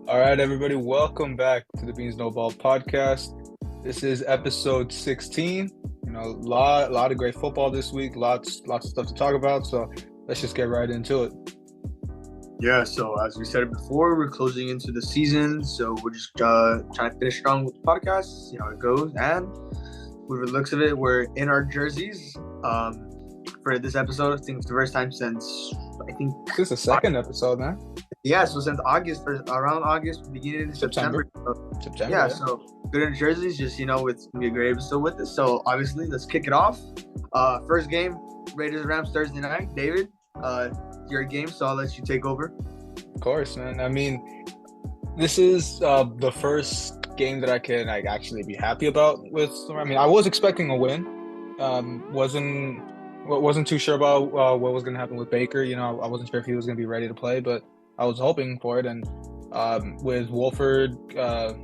All right, everybody, welcome back to the Beans No Ball podcast. This is episode 16. Lot of great football this week. Lots of stuff to talk about. So let's just get right into it. Yeah, so as we said before, we're closing into the season, so we're just trying to finish strong with the podcast, see how it goes, and with the looks of it, we're in our jerseys for this episode. I think it's the first time since, This is the second episode, man. Yeah, so since August, or around August, beginning of September. September. Yeah, so good in jerseys, just, it's going to be a great episode with this. So, obviously, let's kick it off. First game, Raiders-Rams Thursday night. David, your game, so I'll let you take over. Of course, man. I mean, this is the first game that I can actually be happy about with. I mean, I was expecting a win. Wasn't too sure about what was going to happen with Baker. I wasn't sure if he was going to be ready to play, but I was hoping for it. And with Wolford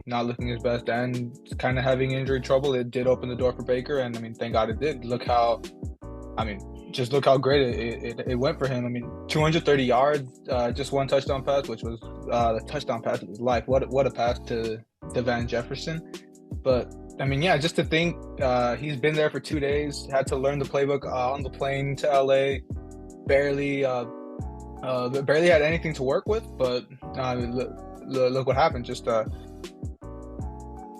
not looking his best and kind of having injury trouble, it did open the door for Baker. And I mean, thank God it did. Look how great it went for him. I mean, 230 yards, just one touchdown pass, which was the touchdown pass of his life. What a pass to Van Jefferson. But I mean, yeah, just to think he's been there for 2 days, had to learn the playbook on the plane to LA, barely had anything to work with. But look what happened. Just I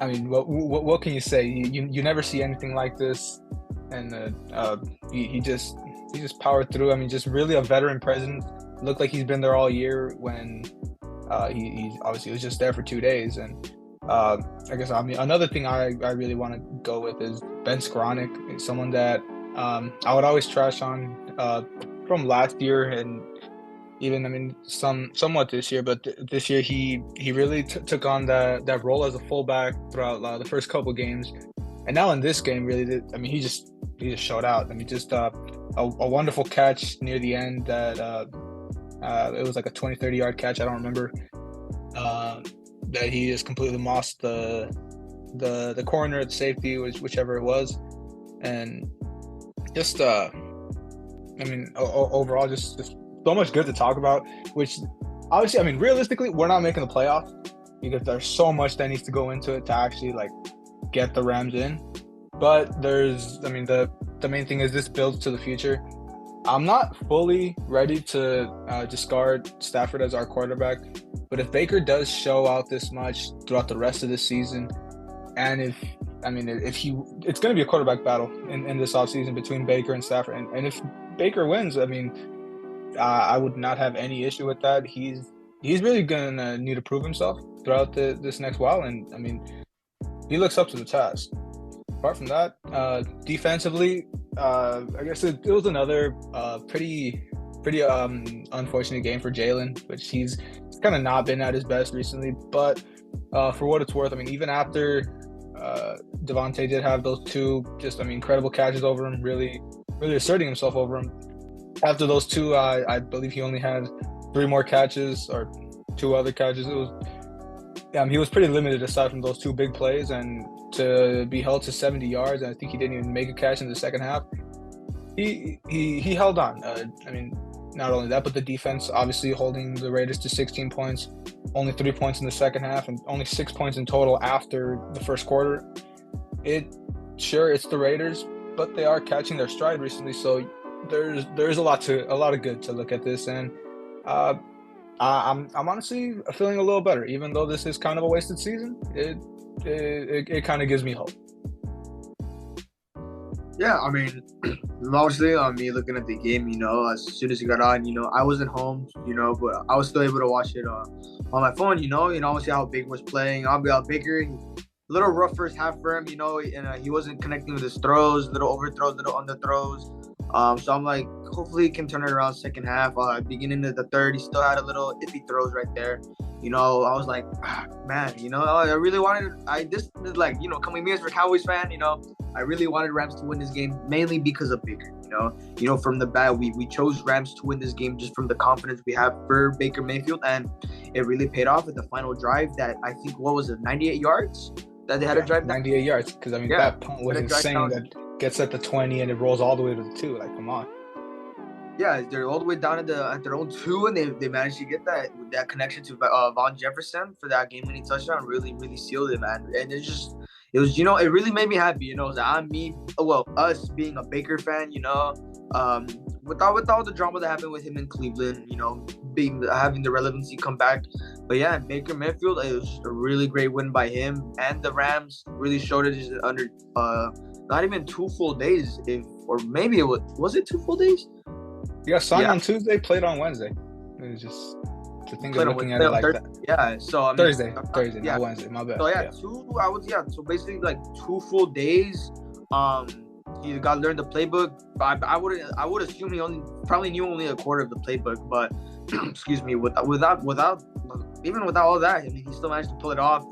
mean, what can you say? You never see anything like this. And he just powered through. I mean, just really a veteran presence. Looked like he's been there all year when he obviously was just there for 2 days. And I guess, I mean, another thing I really want to go with is Ben Skowronek, someone that I would always trash on from last year and even, I mean, somewhat this year. But this year he really took on that role as a fullback throughout the first couple games. And now in this game, really, I mean, he just showed out. I mean, just a wonderful catch near the end that it was like a 20, 30-yard catch. I don't remember that he just completely mossed the corner, the safety, whichever it was. And just, I mean, overall, just so much good to talk about, which obviously, I mean, realistically, we're not making the playoffs because there's so much that needs to go into it to actually, get the Rams in. But the main thing is this builds to the future. I'm not fully ready to discard Stafford as our quarterback, but if Baker does show out this much throughout the rest of the season, and it's going to be a quarterback battle in this offseason between Baker and Stafford, and if Baker wins, I mean, I would not have any issue with that. He's really going to need to prove himself throughout this next while, and I mean, he looks up to the task. Apart from that, defensively, I guess it was another pretty unfortunate game for Jalen, which he's kind of not been at his best recently. But for what it's worth, I mean, even after Devontae did have those two incredible catches over him, really asserting himself over him. After those two, I believe he only had 3 more catches or 2 other catches. He was pretty limited aside from those 2 big plays, and to be held to 70 yards, and I think he didn't even make a catch in the second half. He held on. I mean, not only that, but the defense obviously holding the Raiders to 16 points, only 3 points in the second half, and only 6 points in total after the first quarter. It's the Raiders, but they are catching their stride recently, so there's a lot of good to look at this, and I'm honestly feeling a little better, even though this is kind of a wasted season. It kind of gives me hope. Yeah, I mean, mostly on me looking at the game, as soon as it got on, I wasn't home, but I was still able to watch it on my phone, see how Baker was playing. Baker, a little rough first half for him, and he wasn't connecting with his throws, little overthrows, little underthrows. So I'm like, hopefully he can turn it around second half. Beginning of the third, he still had a little iffy throws right there. I was like, man, I really wanted. This is like, coming me as a Cowboys fan, I really wanted Rams to win this game mainly because of Baker. From the bat, we chose Rams to win this game just from the confidence we have for Baker Mayfield, and it really paid off at the final drive. That I think 98 yards that they had to drive. 98 yards, because I mean that punt was insane. That gets at the 20 and it rolls all the way to the 2. Like, come on. Yeah, they're all the way down at their own 2, and they managed to get that connection to Von Jefferson for that game-winning touchdown. Really, really sealed it, man. And it was, it really made me happy. That us being a Baker fan, with all the drama that happened with him in Cleveland, having the relevancy come back. But yeah, Baker Mayfield, it was a really great win by him, and the Rams really showed it just under not even 2 full days, or maybe was it 2 full days? He got signed on Tuesday, played on Wednesday. It was just to think of looking at it like that. Yeah, so I mean, Thursday, yeah. not Wednesday. My bad. So so basically like 2 full days. He got to learn the playbook. I would assume he probably knew only a quarter of the playbook, but excuse me, without even without all that, I mean, he still managed to pull it off.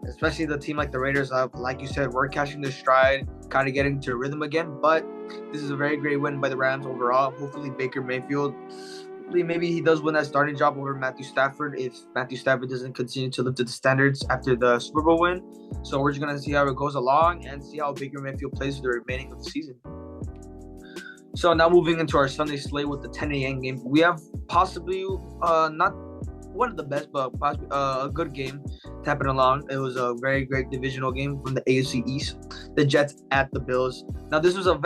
Especially the team like the Raiders, like you said, we're catching their stride, kind of getting to rhythm again. But this is a very great win by the Rams overall. Hopefully Baker Mayfield, maybe he does win that starting job over Matthew Stafford if Matthew Stafford doesn't continue to live to the standards after the Super Bowl win. So we're just going to see how it goes along and see how Baker Mayfield plays for the remaining of the season. So now moving into our Sunday slate with the 10 a.m. game, we have possibly not one of the best, but possibly a good game to happen along. It was a very great divisional game from the AFC East. The Jets at the Bills. Now this was a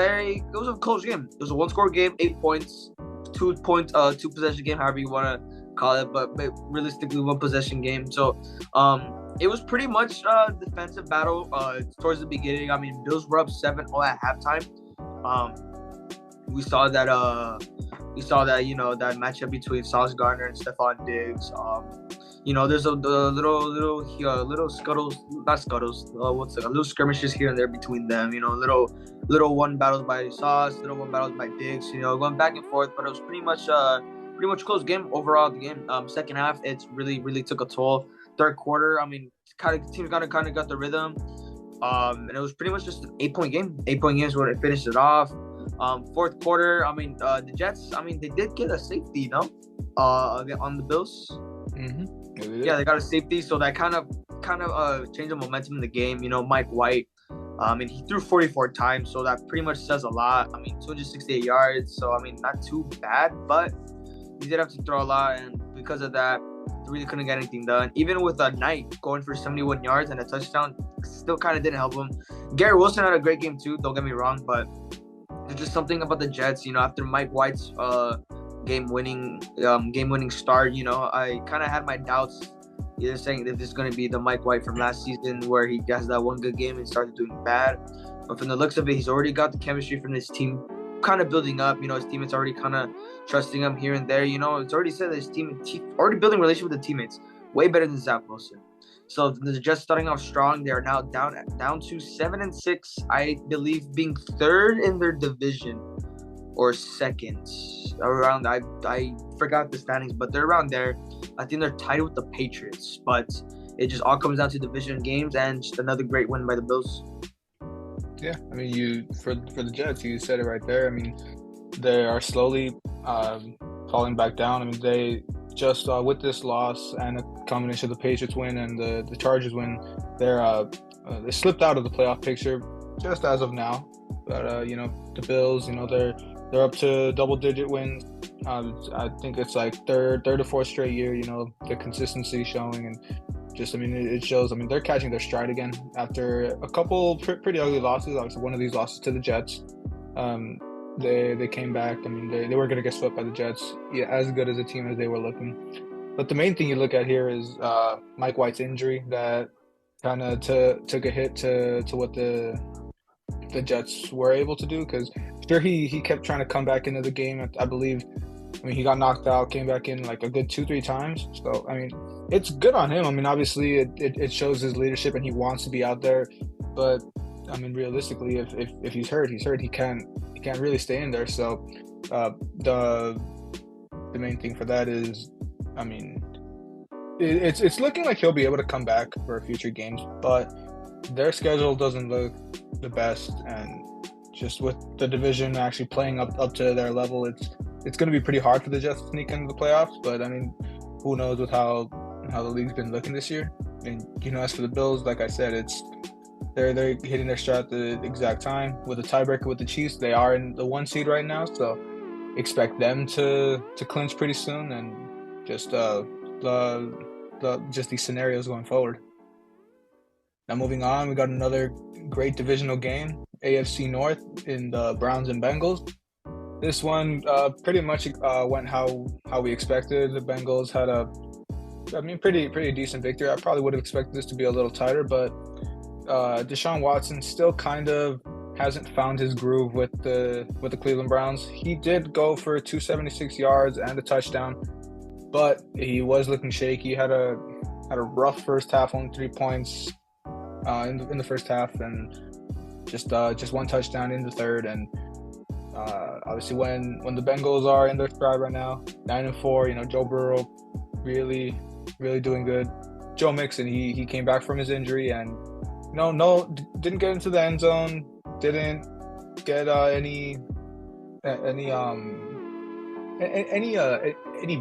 close game. It was a 1-score game, 8 points, 2 possession game, however you want to call it, but realistically 1 possession game. So it was pretty much a defensive battle towards the beginning. I mean, Bills were up 7-0 at halftime. We saw that that matchup between Sauce Gardner and Stephon Diggs. There's a little skirmishes here and there between them. Little one battles by Sauce, little one battles by Diggs. Going back and forth, but it was pretty much close game overall. The game, second half, it's really took a toll. Third quarter, I mean, teams kind of got the rhythm. And it was pretty much just an 8-point game. 8-point game is what it finished it off. Fourth quarter, I mean, the Jets, I mean, they did get a safety, on the Bills. Mm-hmm. Yeah, they got a safety, so that kind of changed the momentum in the game. Mike White, and he threw 44 times, so that pretty much says a lot. I mean, 268 yards, so I mean, not too bad, but he did have to throw a lot, and because of that, really couldn't get anything done. Even with Knight going for 71 yards and a touchdown, still kind of didn't help him. Garrett Wilson had a great game too, don't get me wrong, but there's just something about the Jets, after Mike White's game-winning start, I kind of had my doubts, either saying that this is going to be the Mike White from last season where he has that one good game and started doing bad. But from the looks of it, he's already got the chemistry from his team kind of building up. His teammates already kind of trusting him here and there. It's already said that his team already building a relationship with the teammates. Way better than Zach Wilson. So the Jets starting off strong. They are now down to 7-6. I believe being third in their division or second. Around I forgot the standings, but they're around there. I think they're tied with the Patriots. But it just all comes down to division games and just another great win by the Bills. Yeah, I mean, for the Jets, you said it right there. I mean, they are slowly falling back down. I mean, they just with this loss and a combination of the Patriots win and the Chargers win, they slipped out of the playoff picture just as of now. But the Bills, they're up to double-digit wins. I think it's like third or fourth straight year. The consistency showing, and just, I mean, it shows. I mean, they're catching their stride again after a couple pretty ugly losses. Obviously, one of these losses to the Jets. They came back. I mean, they were going to get swept by the Jets. Yeah, as good as a team as they were looking. But the main thing you look at here is Mike White's injury that kind of took a hit to what the Jets were able to do. Because sure, he kept trying to come back into the game. I believe. I mean, he got knocked out, came back in like a good 2-3 times. So, I mean, it's good on him. I mean, obviously, it shows his leadership and he wants to be out there. But, I mean, realistically, if he's hurt, he's hurt. He can't really stay in there. So, the main thing for that is, I mean, it's looking like he'll be able to come back for future games. But their schedule doesn't look the best. And just with the division actually playing up to their level, it's going to be pretty hard for the Jets to sneak into the playoffs. But, I mean, who knows with how the league's been looking this year. And, as for the Bills, like I said, they're hitting their stride at the exact time. With a tiebreaker with the Chiefs, they are in the 1 seed right now. So, expect them to clinch pretty soon, and just just these scenarios going forward. Now moving on, we got another great divisional game, AFC North in the Browns and Bengals. This one pretty much went how we expected. The Bengals had pretty decent victory. I probably would have expected this to be a little tighter, but Deshaun Watson still kind of hasn't found his groove with the Cleveland Browns. He did go for 276 yards and a touchdown, but he was looking shaky. He had a rough first half, only 3 points in the first half, and just one touchdown in the third. And obviously, when the Bengals are in their stride right now, 9-4, Joe Burrow really doing good. Joe Mixon, he came back from his injury and didn't get into the end zone, didn't get any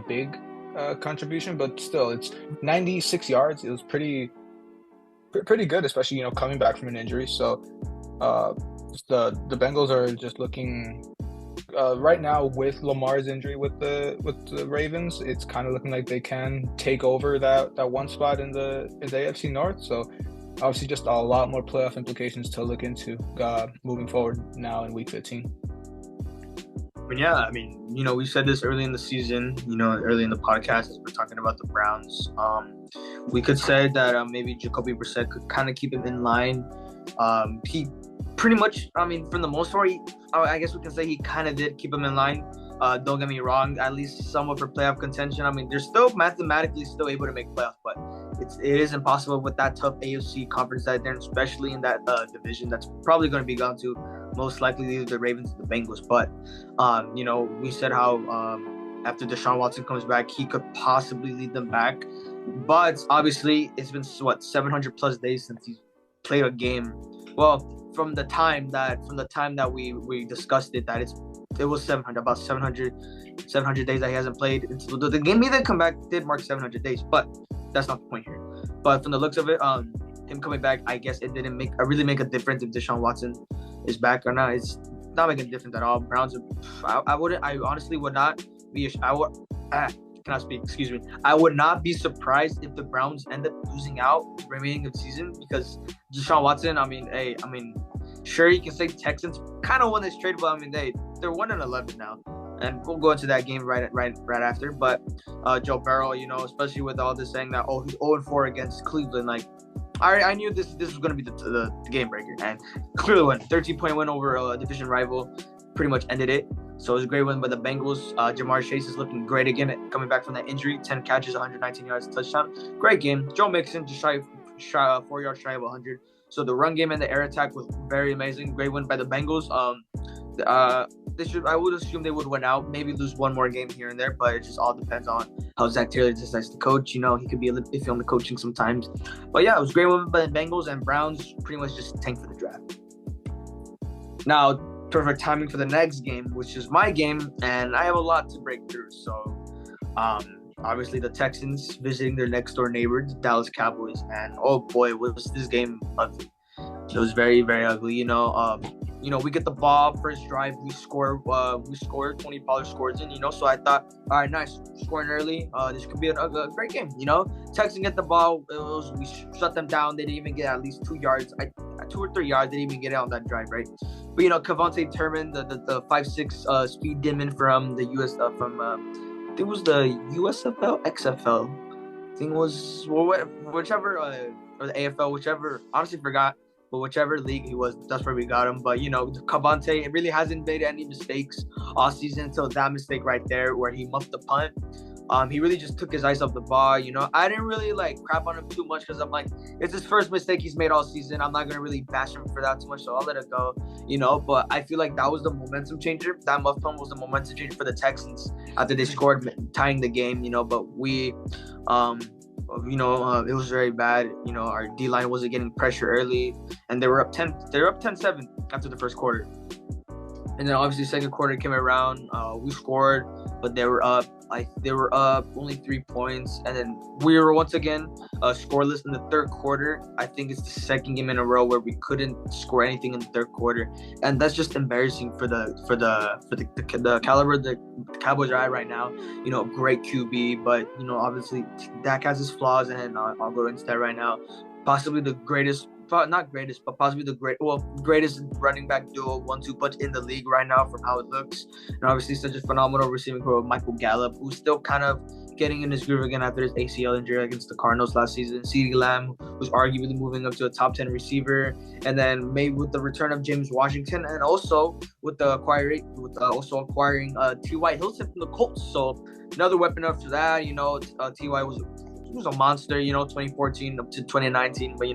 big contribution, but still, it's 96 yards. It was pretty good, especially coming back from an injury. So the Bengals are just looking right now with Lamar's injury with the Ravens. It's kind of looking like they can take over that one spot in the AFC North. So obviously, just a lot more playoff implications to look into moving forward now in Week 15. We said this early in the season, early in the podcast as we're talking about the Browns. We could say that maybe Jacoby Brissett could kind of keep him in line. He pretty much, for the most part, I guess we can say he kind of did keep him in line. Don't get me wrong, at least somewhat for playoff contention. They're still mathematically still able to make playoffs, but it is impossible with that tough AFC conference that they're in, especially in that division that's probably going to be gone to most likely either the Ravens or the Bengals. But, we said how after Deshaun Watson comes back, he could possibly lead them back. But obviously, it's been 700 plus days since he's played a game. Well, from the time that we discussed it, that it was 700 days that he hasn't played. The game he did come back did mark 700 days, but that's not the point here. But from the looks of it, him coming back, I guess it didn't really make a difference if Deshaun Watson is back or not. It's not making a difference at all. Browns, I honestly would not be. Cannot speak. Excuse me. I would not be surprised if the Browns end up losing out the remaining of the season because Deshaun Watson. Sure, you can say Texans kind of won this trade, but they're 1-11 now, and we'll go into that game right after. But Joe Burrow, especially with all this saying that he's 0-4 against Cleveland, I knew this was going to be the game breaker, and clearly won. 13-point win over a division rival, pretty much ended it. So it was a great win by the Bengals. Jamar Chase is looking great again, coming back from that injury. 10 catches, 119 yards, touchdown. Great game. Joe Mixon just 4 yards shy of 100. So the run game and the air attack was very amazing. Great win by the Bengals. I would assume they would win out, maybe lose one more game here and there, but it just all depends on how Zach Taylor decides to coach. He could be a little iffy on the coaching sometimes. But yeah, it was a great win by the Bengals, and Browns pretty much just tanked for the draft. Now, perfect timing for the next game, which is my game, and I have a lot to break through. So, obviously the Texans visiting their next door neighbor, the Dallas Cowboys, and oh boy, was this game ugly. It was very, very ugly. We get the ball first drive, we score. Tony Pollard scores in. So I thought, all right, nice, scoring early. This could be a great game. Texans get the ball. We shut them down. They didn't even get at least 2 yards. 2 or 3 yards. They didn't even get it on that drive, right? But Kevontae Turman, the 5'6" speed demon from the US I think it was the USFL, XFL. I think it was whichever or the AFL, whichever. Honestly, forgot. But whichever league he was, that's where we got him. But, Kevontae, it really hasn't made any mistakes all season until that mistake right there where he muffed the punt. He really just took his eyes off the ball. I didn't really crap on him too much because I'm it's his first mistake he's made all season. I'm not going to really bash him for that too much, so I'll let it go, But I feel like that was the momentum changer. That muff punt was the momentum changer for the Texans after they scored, tying the game, But we, it was very bad. Our D-line wasn't getting pressure early, and they were up 10-7 after the first quarter. And then obviously second quarter came around. We scored. but they were up. They were up only 3 points, and then we were once again scoreless in the third quarter. I think it's the second game in a row where we couldn't score anything in the third quarter, and that's just embarrassing for the caliber the Cowboys are at right now. Great QB, but obviously Dak has his flaws, and I'll go into that right now. Possibly the greatest. Not greatest, but possibly greatest running back duo 1-2 punch in the league right now from how it looks. And obviously such a phenomenal receiving core of Michael Gallup, who's still kind of getting in his groove again after his ACL injury against the Cardinals last season. CeeDee Lamb, who's arguably moving up to a top 10 receiver. And then maybe with the return of James Washington, and also with acquiring T.Y. Hilton from the Colts. So another weapon after that. T.Y. was a monster, 2014 up to 2019. But,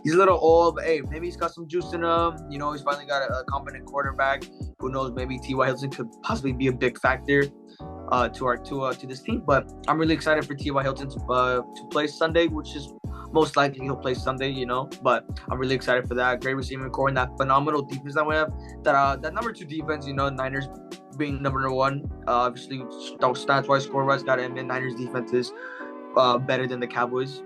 he's a little old. But, hey, maybe he's got some juice in him. He's finally got a competent quarterback. Who knows? Maybe T.Y. Hilton could possibly be a big factor to this team. But I'm really excited for T.Y. Hilton to play Sunday, which is most likely he'll play Sunday, But I'm really excited for that. Great receiving core and that phenomenal defense that we have. That number 2 defense, Niners being number 1. Obviously, stats-wise, score-wise, got to admit Niners defense is better than the Cowboys,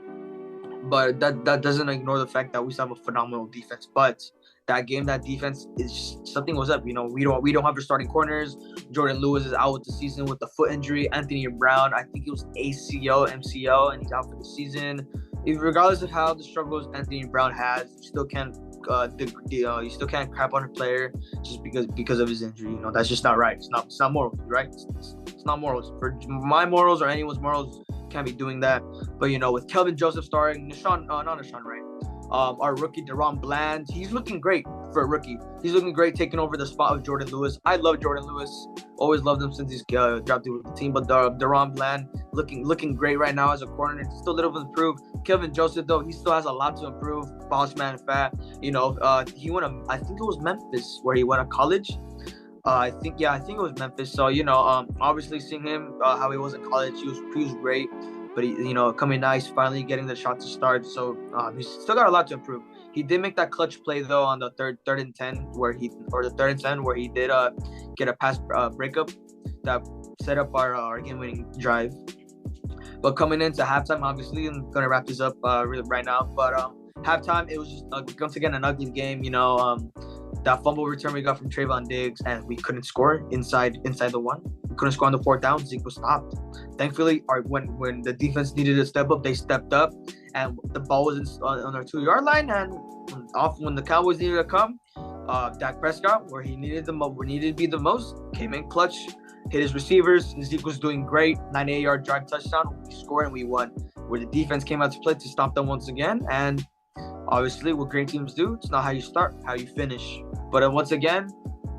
but that doesn't ignore the fact that we still have a phenomenal defense. But that defense is something was up. We don't have our starting corners. Jordan Lewis is out with the season with the foot injury. Anthony Brown, I think it was ACL, MCL, and he's out for the season. Regardless of how the struggles Anthony Brown has, you still can't crap on a player just because of his injury. That's just not right. It's not morals, right? It's not morals. For my morals or anyone's morals, can't be doing that. But with Kelvin Joseph starring, our rookie DaRon Bland, he's looking great for a rookie. He's looking great, taking over the spot of Jordan Lewis. I love Jordan Lewis, always loved him since he's drafted with the team. But DaRon Bland looking great right now as a corner. It's still a little bit improved. Kelvin Joseph, though, he still has a lot to improve. Boss man fat. He went I think it was Memphis where he went to college. I think it was Memphis. So obviously seeing him how he was in college, he was great. But he, coming nice, finally getting the shot to start. So he's still got a lot to improve. He did make that clutch play though on the third and 10 where he did get a pass breakup that set up our game-winning drive. But coming into halftime, obviously, I'm gonna wrap this up right now. But halftime, it was just once again an ugly game. That fumble return we got from Trayvon Diggs, and we couldn't score inside the one. We couldn't score on the 4th down. Zeke was stopped. Thankfully, when the defense needed to step up, they stepped up, and the ball was on our 2-yard line. And when the Cowboys needed to come, Dak Prescott, where he needed to be the most, came in clutch, hit his receivers. Zeke was doing great. 98-yard drive touchdown. We scored and we won. Where the defense came out to play to stop them once again. And obviously, what great teams do, it's not how you start, how you finish. But once again,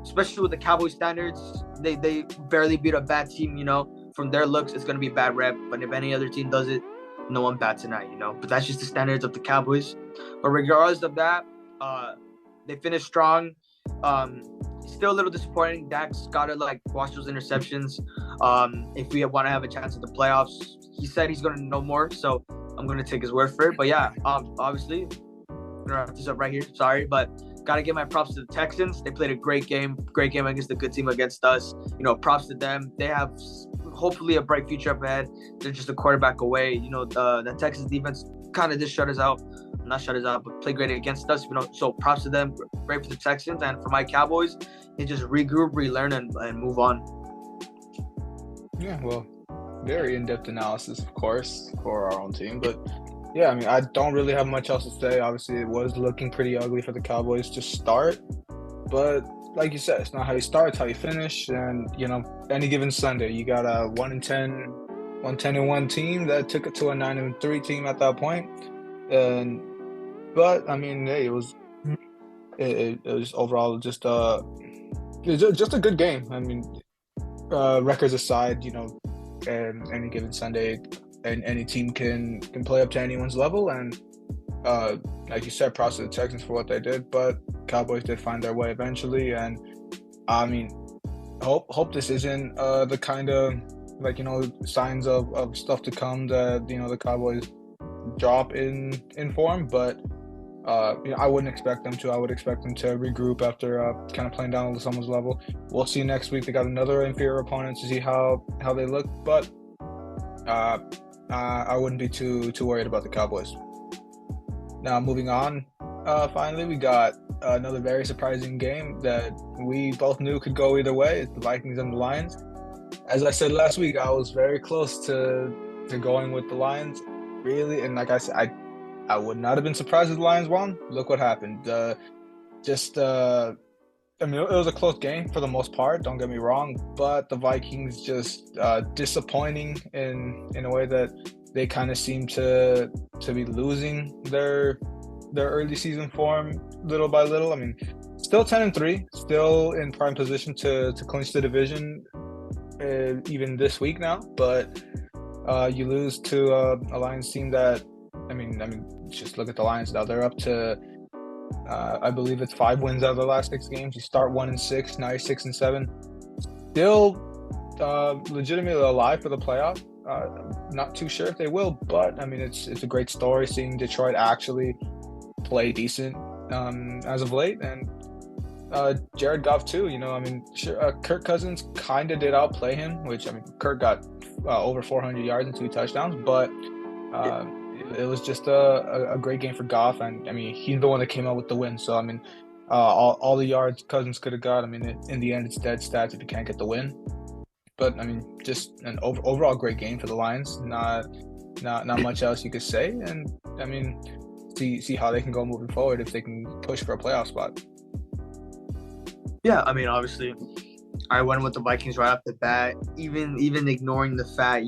especially with the Cowboys standards, they barely beat a bad team, From their looks, it's going to be a bad rep. But if any other team does it, no one bats an eye, But that's just the standards of the Cowboys. But regardless of that, they finished strong. Still a little disappointing. Dak's got to, watch those interceptions. If we want to have a chance at the playoffs, he said he's going to know more. So I'm going to take his word for it. But, yeah, obviously, I'm going to wrap this up right here. Sorry, but got to give my props to the Texans. They played a great game against the good team against us. Props to them. They have hopefully a bright future up ahead. They're just a quarterback away. The Texans defense kind of just but played great against us. So props to them. Great for the Texans. And for my Cowboys, they just regroup, relearn, and move on. Yeah, well, very in-depth analysis, of course, for our own team. But yeah, I don't really have much else to say. Obviously, it was looking pretty ugly for the Cowboys to start. But like you said, it's not how you start, it's how you finish. And, any given Sunday, you got a 1-10-1 team that took it to a 9-3 team at that point. But hey, it was overall just a good game. Records aside, and any given Sunday, and any team can play up to anyone's level. And like you said, props to the Texans for what they did, but Cowboys did find their way eventually. And hope this isn't the kind of signs of stuff to come that the Cowboys drop in form. But I wouldn't expect them to. I would expect them to regroup after kind of playing down to someone's level. We'll see next week. They got another inferior opponent to see how they look, but I wouldn't be too worried about the Cowboys. Now moving on, finally we got another very surprising game that we both knew could go either way. It's the Vikings and the Lions. As I said last week, I was very close to going with the Lions, really, and like I said, I would not have been surprised if the Lions won. Look what happened. I mean, it was a close game for the most part, don't get me wrong, but the Vikings just disappointing in a way that they kind of seem to be losing their early season form little by little. I mean, still 10-3, still in prime position to clinch the division even this week now, but you lose to a Lions team that, I mean, just look at the Lions now. They're up to, I believe it's 5 wins out of the last 6 games. You start 1-6, now you're 6-7. Still legitimately alive for the playoff. Not too sure if they will, but I mean, it's a great story seeing Detroit actually play decent as of late, and Jared Goff too. You know, I mean, sure, Kirk Cousins kind of did outplay him, which, I mean, Kirk got over 400 yards and 2 touchdowns, but it was just a great game for Goff, and I mean, he's the one that came out with the win. So I mean, all the yards Cousins could have got, I mean, in the end, it's dead stats if you can't get the win. But I mean, just an overall great game for the Lions. Not much else you could say, and I mean, see how they can go moving forward if they can push for a playoff spot. Yeah, I mean, obviously, I went with the Vikings right off the bat, even ignoring the fact,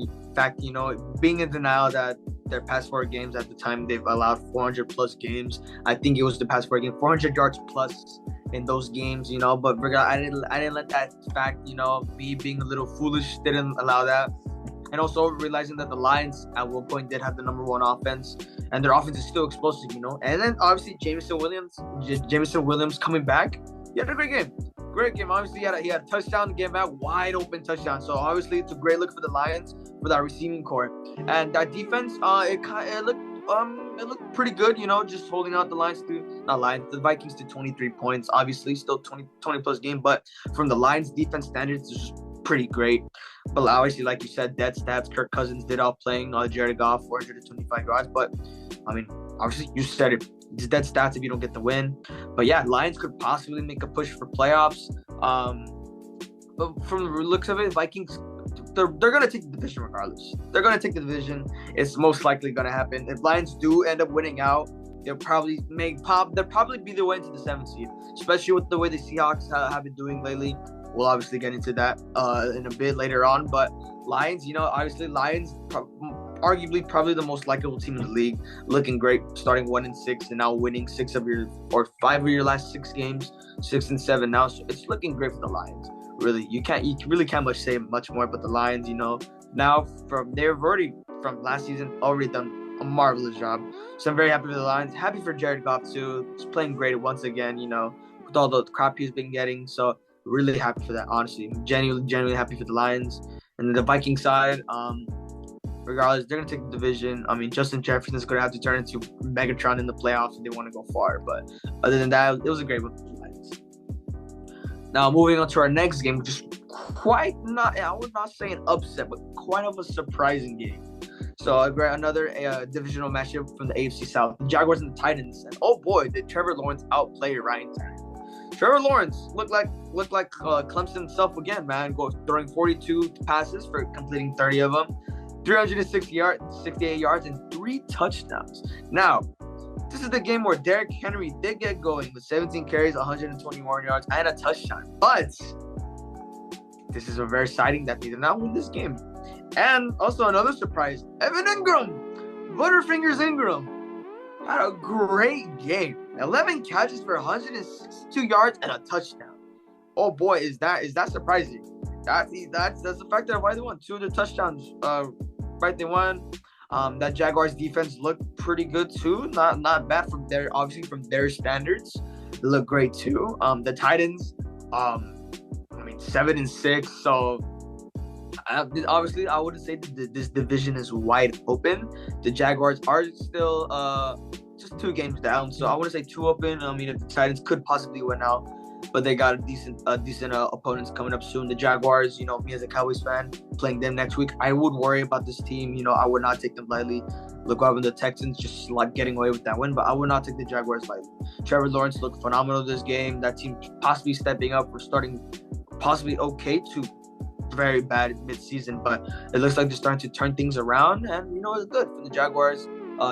you know, being in denial that their past 4 games at the time they've allowed 400 plus games. I think it was the past 4 games, 400 yards plus in those games, you know. But I didn't let that fact, you know, me being a little foolish, didn't allow that. And also realizing that the Lions at one point did have the number 1 offense, and their offense is still explosive, you know. And then obviously Jameson Williams coming back, he had a great game. Great game. Obviously, he had a touchdown to get back, wide open touchdown. So obviously, it's a great look for the Lions for that receiving core, and that defense. It looked pretty good. You know, just holding out the Vikings to 23 points. Obviously, still 20 plus game, but from the Lions defense standards, it's just pretty great. But obviously, like you said, dead stats. Kirk Cousins did outplaying Jared Goff, 425 yards. But I mean, obviously, you said it. It's dead stats if you don't get the win. But yeah, Lions could possibly make a push for playoffs. But from the looks of it, Vikings, they're going to take the division regardless. They're going to take the division. It's most likely going to happen. If Lions do end up winning out, they'll probably be the way into the 7th seed, especially with the way the Seahawks have been doing lately. We'll obviously get into that in a bit later on. But Lions, you know, obviously Lions arguably probably the most likable team in the league, looking great, starting 1-6 and now winning 5 of your last 6 games, 6-7 now. So it's looking great for the Lions. Really, you really can't say much more about the Lions. You know, now they've already from last season already done a marvelous job. So I'm very happy for the Lions. Happy for Jared Goff too. He's playing great once again. You know, with all the crap he's been getting. So really happy for that. Honestly, genuinely happy for the Lions. And then the Viking side, regardless, they're going to take the division. I mean, Justin Jefferson's going to have to turn into Megatron in the playoffs if they want to go far. But other than that, it was a great one for the Lions. Now, moving on to our next game, which is I would not say an upset, but quite of a surprising game. So, another divisional matchup from the AFC South. The Jaguars and the Titans. And oh boy, did Trevor Lawrence outplay Ryan Tannehill. Trevor Lawrence looked like Clemson himself again, man. Throwing 42 passes for completing 30 of them. 368 yards, and 3 touchdowns. Now, this is the game where Derrick Henry did get going with 17 carries, 121 yards, and a touchdown. But this is a very exciting that they did not win this game. And also another surprise, Evan Ingram, Butterfingers Ingram, had a great game. 11 catches for 162 yards and a touchdown. Oh boy, is that surprising. That's the factor of why they won. 2 of the touchdowns, right? They won. That Jaguars defense looked pretty good too. Not bad from their standards. They look great too. The Titans, 7-6. So obviously, I wouldn't say this division is wide open. The Jaguars are still just 2 games down. So I wouldn't say too open. I mean, if the Titans could possibly win out, but they got a decent opponents coming up soon. The Jaguars, me as a Cowboys fan, playing them next week, I would worry about this team. I would not take them lightly. Look what happened to the Texans, just like getting away with that win, but I would not take the Jaguars lightly. Trevor Lawrence looked phenomenal this game. That team possibly stepping up. We're starting possibly okay to very bad mid-season, but it looks like they're starting to turn things around, and it's good for the Jaguars.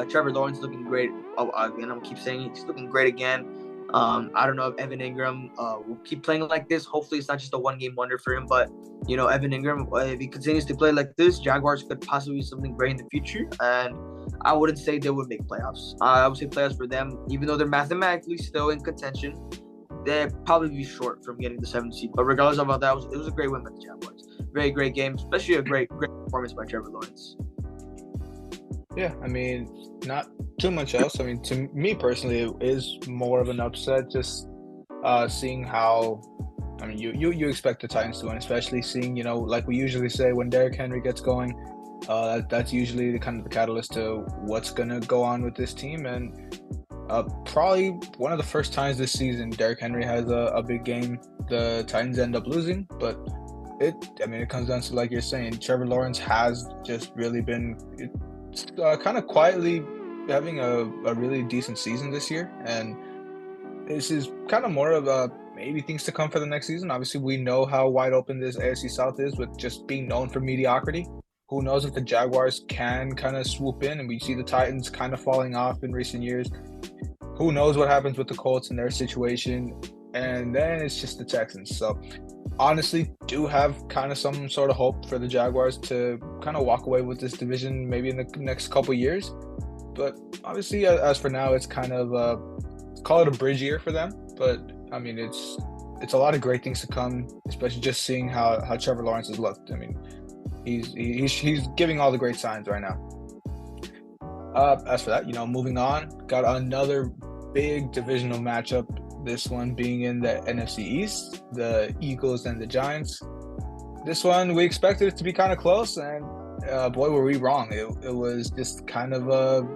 Trevor Lawrence looking great. Again, I'm keep saying he's looking great again. I don't know if Evan Ingram will keep playing like this. Hopefully, it's not just a one-game wonder for him. But Evan Ingram, if he continues to play like this, Jaguars could possibly be something great in the future. And I wouldn't say they would make playoffs. I would say playoffs for them, even though they're mathematically still in contention, they'd probably be short from getting the 7th seed. But regardless about that, it was a great win by the Jaguars. Very great game, especially a great performance by Trevor Lawrence. Yeah, I mean, not too much else. I mean, to me personally, it is more of an upset just seeing how, I mean, you expect the Titans to win, especially seeing, like we usually say, when Derrick Henry gets going, that's usually the kind of the catalyst to what's going to go on with this team. And probably one of the first times this season, Derrick Henry has a big game. The Titans end up losing, but it comes down to, like you're saying, Trevor Lawrence has just really been kind of quietly having a really decent season this year, and this is kind of more of maybe things to come for the next season. Obviously, we know how wide open this AFC South is with just being known for mediocrity. Who knows if the Jaguars can kind of swoop in, and we see the Titans kind of falling off in recent years. Who knows what happens with the Colts and their situation, and then it's just the Texans. So honestly, do have kind of some sort of hope for the Jaguars to kind of walk away with this division maybe in the next couple of years. But obviously, as for now, it's kind of call it a bridge year for them. But I mean, it's a lot of great things to come, especially just seeing how Trevor Lawrence has looked. I mean, he's giving all the great signs right now. As for that, moving on, got another big divisional matchup. This one being in the NFC East, the Eagles and the Giants. This one, we expected it to be kind of close, and boy, were we wrong. It was just kind of a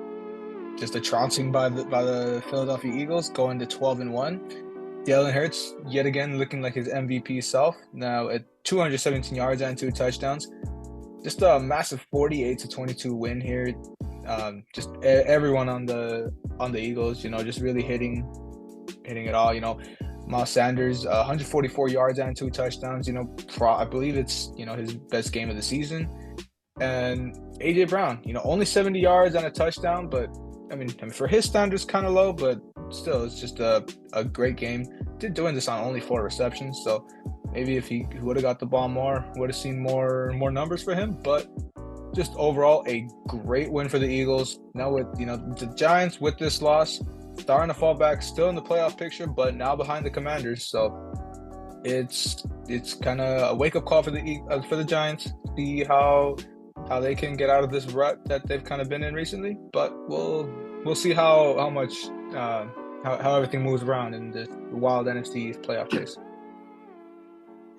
trouncing by the Philadelphia Eagles, going to 12-1. Jalen Hurts, yet again, looking like his MVP self. Now at 217 yards and 2 touchdowns. Just a massive 48-22 win here. Just everyone on the Eagles, just really hitting it all. Miles Sanders, 144 yards and 2 touchdowns. I believe it's his best game of the season. And AJ Brown, only 70 yards and a touchdown, but I mean for his standards, kind of low, but still, it's just a great game. Did doing this on only 4 receptions, so maybe if he would have got the ball more, would have seen more numbers for him. But just overall, a great win for the Eagles. Now with the Giants with this loss, starting to fall back, still in the playoff picture, but now behind the Commanders. So it's kind of a wake up call for the Giants. See how they can get out of this rut that they've kind of been in recently. But we'll see how much how everything moves around in this wild NFC playoff chase.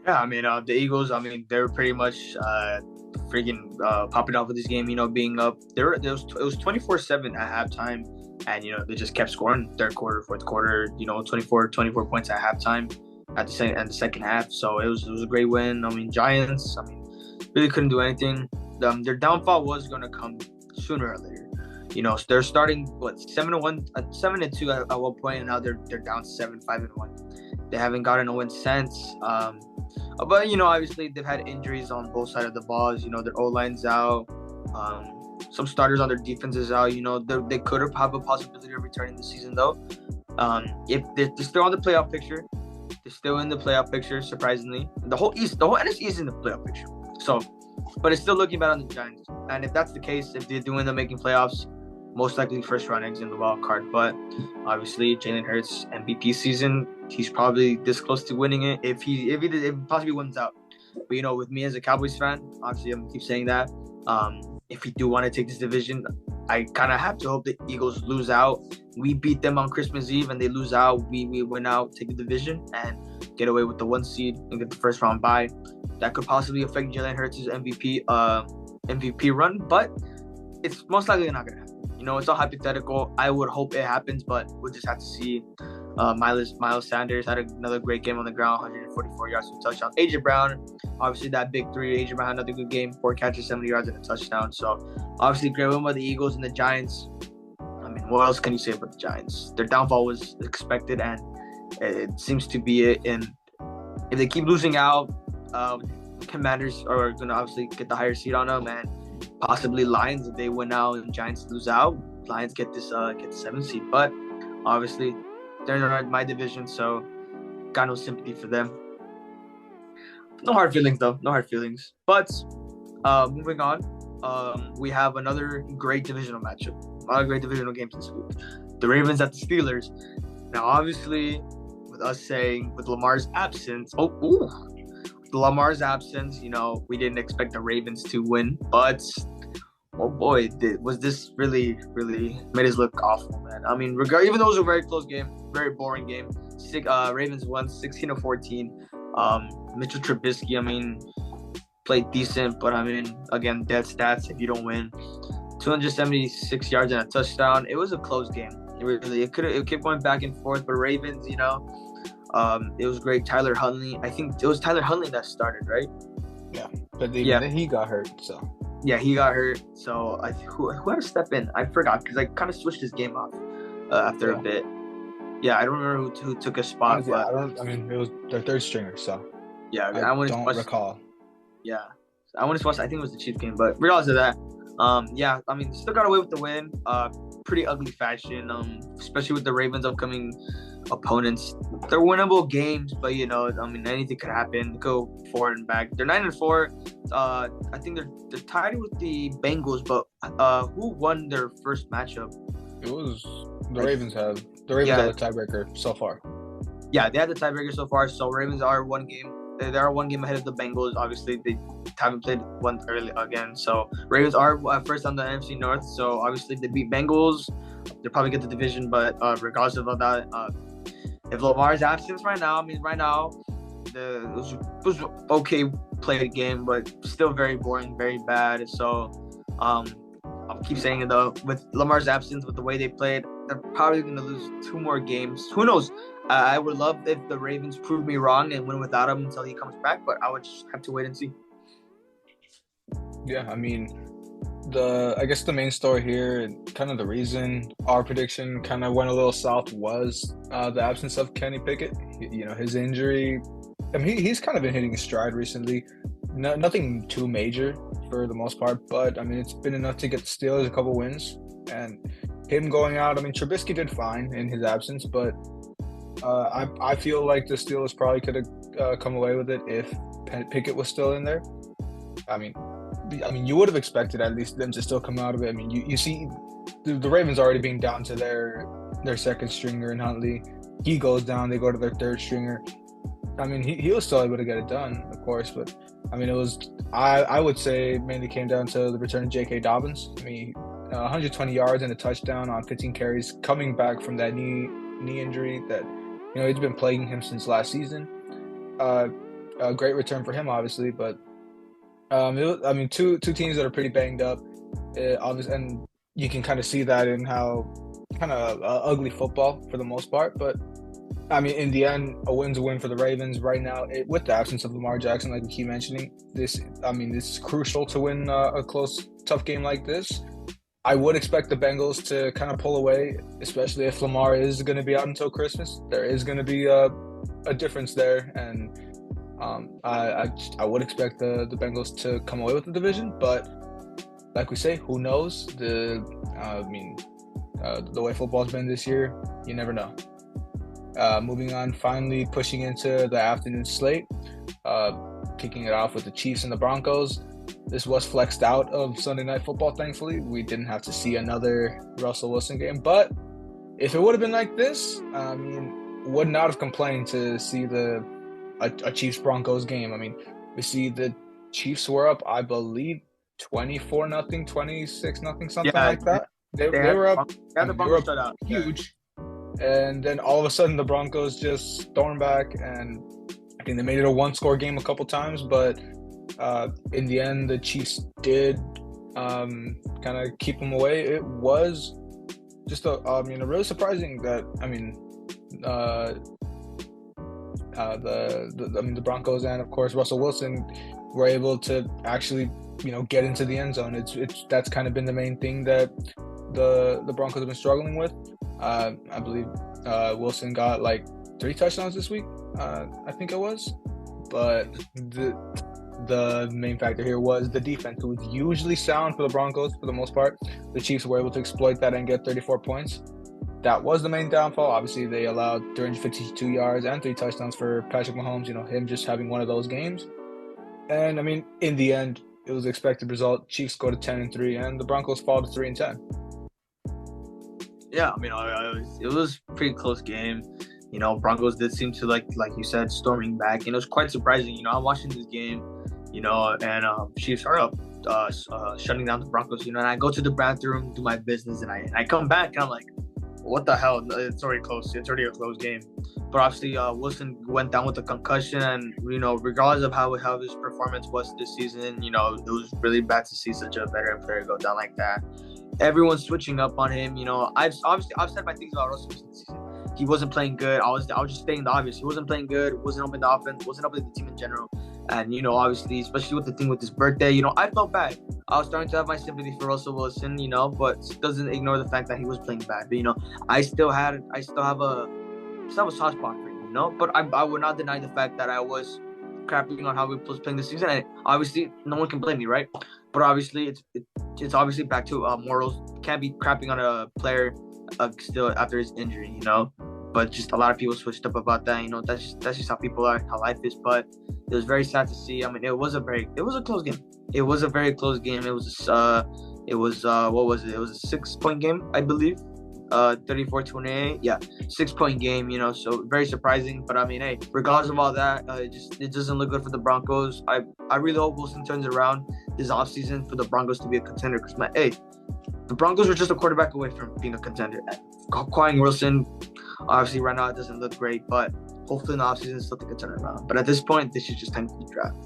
Yeah, I mean the Eagles. I mean they're pretty much freaking popping off with this game. Being up, it was 24-7 at halftime. And, they just kept scoring third quarter, fourth quarter, 24 points at halftime at the second half. So it was a great win. I mean, Giants, really couldn't do anything. Their downfall was going to come sooner or later. They're starting, 7-1, 7-2 at one point, and now they're down 7-5-1. They haven't gotten a win since. But, obviously they've had injuries on both sides of the ball. Their O-line's out. Some starters on their defense is out. They could have a possibility of returning this season, though. If they're still on the playoff picture, they're still in the playoff picture, surprisingly. The whole NFC is in the playoff picture. So, but it's still looking bad on the Giants. And if that's the case, if they do end up making playoffs, most likely first round exit in the wild card. But obviously, Jalen Hurts MVP season, he's probably this close to winning it if he possibly wins out. But with me as a Cowboys fan, obviously I'm keep saying that. If we do want to take this division, I kind of have to hope the Eagles lose out. We beat them on Christmas Eve and they lose out. We win out, take the division, and get away with the 1 seed and get the first round bye. That could possibly affect Jalen Hurts' MVP run, but it's most likely not going to happen. it's all hypothetical. I would hope it happens, but we'll just have to see. Miles Sanders had another great game on the ground, 144 yards and a touchdown. AJ Brown, obviously that big three. AJ Brown had another good game, 4 catches, 70 yards and a touchdown. So obviously great win by the Eagles and the Giants. I mean, what else can you say about the Giants? Their downfall was expected, and it seems to be it. And if they keep losing out, Commanders are going to obviously get the higher seed on them, and possibly Lions if they win out and Giants lose out. Lions get the 7th seed, but obviously they're in my division, so got no sympathy for them. No hard feelings though, no hard feelings. But moving on, we have another great divisional matchup. A lot of great divisional games this week. The Ravens at the Steelers. Now, obviously, with us saying with Lamar's absence, Lamar's absence, we didn't expect the Ravens to win, but oh boy, was this really, really made us look awful, man. I mean, even though it was a very close game, very boring game, Ravens won 16-14. Mitchell Trubisky, I mean, played decent, but I mean, again, dead stats if you don't win. 276 yards and a touchdown. It was a close game. It kept going back and forth, but Ravens, it was great. Tyler Huntley, I think it was Tyler Huntley that started, right? Yeah, but he got hurt, so. Yeah, he got hurt. So who had to step in? I forgot because I kind of switched his game off after a bit. Yeah, I don't remember who took a spot. Yeah, it was their third stringer, so. Yeah, I don't recall. Yeah, I want to watch. I think it was the Chiefs game, but regardless of that, yeah, I mean, still got away with the win. Pretty ugly fashion, especially with the Ravens' upcoming opponents. They're winnable games, but I mean, anything could happen. Go forward and back. They're 9-4. I think they're tied with the Bengals, but who won their first matchup? It was the Ravens. Have the tiebreaker so far. Yeah, they had the tiebreaker so far. So Ravens are one game. They are one game ahead of the Bengals. Obviously, they haven't played one early again. So Ravens are first on the NFC North. So obviously, they beat Bengals. They'll probably get the division. But regardless of that, if Lamar's absence right now, it was okay played game, but still very boring, very bad. So I'll keep saying it though. With Lamar's absence, with the way they played, they're probably going to lose 2 more games. Who knows? I would love if the Ravens prove me wrong and win without him until he comes back, but I would just have to wait and see. Yeah, I mean, I guess the main story here and kind of the reason our prediction kind of went a little south was the absence of Kenny Pickett. His injury. I mean, he's kind of been hitting his stride recently. Nothing too major for the most part, but I mean, it's been enough to get the Steelers a couple wins. And him going out, I mean, Trubisky did fine in his absence, but I feel like the Steelers probably could have come away with it if Pickett was still in there. I mean, you would have expected at least them to still come out of it. I mean, you see the Ravens already being down to their second stringer in Huntley. He goes down, they go to their third stringer. I mean, he was still able to get it done, of course, but I mean, it was I would say mainly came down to the return of J.K. Dobbins. I mean, 120 yards and a touchdown on 15 carries, coming back from that knee injury that it's been plaguing him since last season. A great return for him, obviously, but two teams that are pretty banged up, obviously, and you can kind of see that in how kind of ugly football for the most part. But I mean, in the end, a win's a win for the Ravens right now. With the absence of Lamar Jackson, like we keep mentioning, this is crucial to win a close, tough game like this. I would expect the Bengals to kind of pull away, especially if Lamar is going to be out until Christmas. There is going to be a difference there, and I would expect the Bengals to come away with the division. But like we say, who knows? The way football's been this year, you never know. Moving on, finally pushing into the afternoon slate, kicking it off with the Chiefs and the Broncos. This was flexed out of Sunday Night Football, thankfully. We didn't have to see another Russell Wilson game. But if it would have been like this, would not have complained to see a Chiefs-Broncos game. I mean, we see the Chiefs were up, I believe, 24-0, 26-0, something like that. They were up. Yeah, the Broncos shut out. Huge. And then all of a sudden, the Broncos just stormed back, and I think they made it a one-score game a couple times, but in the end, the Chiefs did kind of keep them away. It was just really surprising that uh, the Broncos and of course Russell Wilson were able to actually get into the end zone. It's that's kind of been the main thing that the Broncos have been struggling with. I believe Wilson got like 3 touchdowns this week. I think it was, but the main factor here was the defense, who was usually sound for the Broncos for the most part. The Chiefs were able to exploit that and get 34 points. That was the main downfall. Obviously, they allowed 352 yards and 3 touchdowns for Patrick Mahomes, him just having one of those games. And, in the end, it was the expected result. Chiefs go to 10-3, and the Broncos fall to 3-10. Yeah, it was a pretty close game. Broncos did seem to, like you said, storming back. It was quite surprising. I'm watching this game, and Chiefs are up, shutting down the Broncos, and I go to the bathroom, do my business, and I come back, and I'm like, what the hell? It's already close. It's already a close game. But obviously, Wilson went down with a concussion, and regardless of how his performance was this season, it was really bad to see such a veteran player go down like that. Everyone's switching up on him. I've said my things about Russell Wilson this season. He wasn't playing good. I was just stating the obvious. He wasn't playing good. Wasn't helping the offense. Wasn't helping the team in general. And obviously, especially with the thing with his birthday, I felt bad. I was starting to have my sympathy for Russell Wilson, but it doesn't ignore the fact that he was playing bad. But I still have a soft spot for him, But I would not deny the fact that I was crapping on how he was playing this season, and obviously, no one can blame me, right? But obviously, it's obviously back to morals. Can't be crapping on a player still after his injury, But just a lot of people switched up about that. That's just how people are, how life is. But it was very sad to see. It was a close game. It was a very close game. It was what was it? It was a 6-point game, I believe. 34-28. Yeah, 6-point game. So very surprising. But hey, regardless of all that, it doesn't look good for the Broncos. I really hope Wilson turns it around this offseason for the Broncos to be a contender. Because the Broncos were just a quarterback away from being a contender. Acquiring Wilson, obviously right now it doesn't look great, but hopefully in the offseason still they can turn it around. But at this point, they should just tank the draft.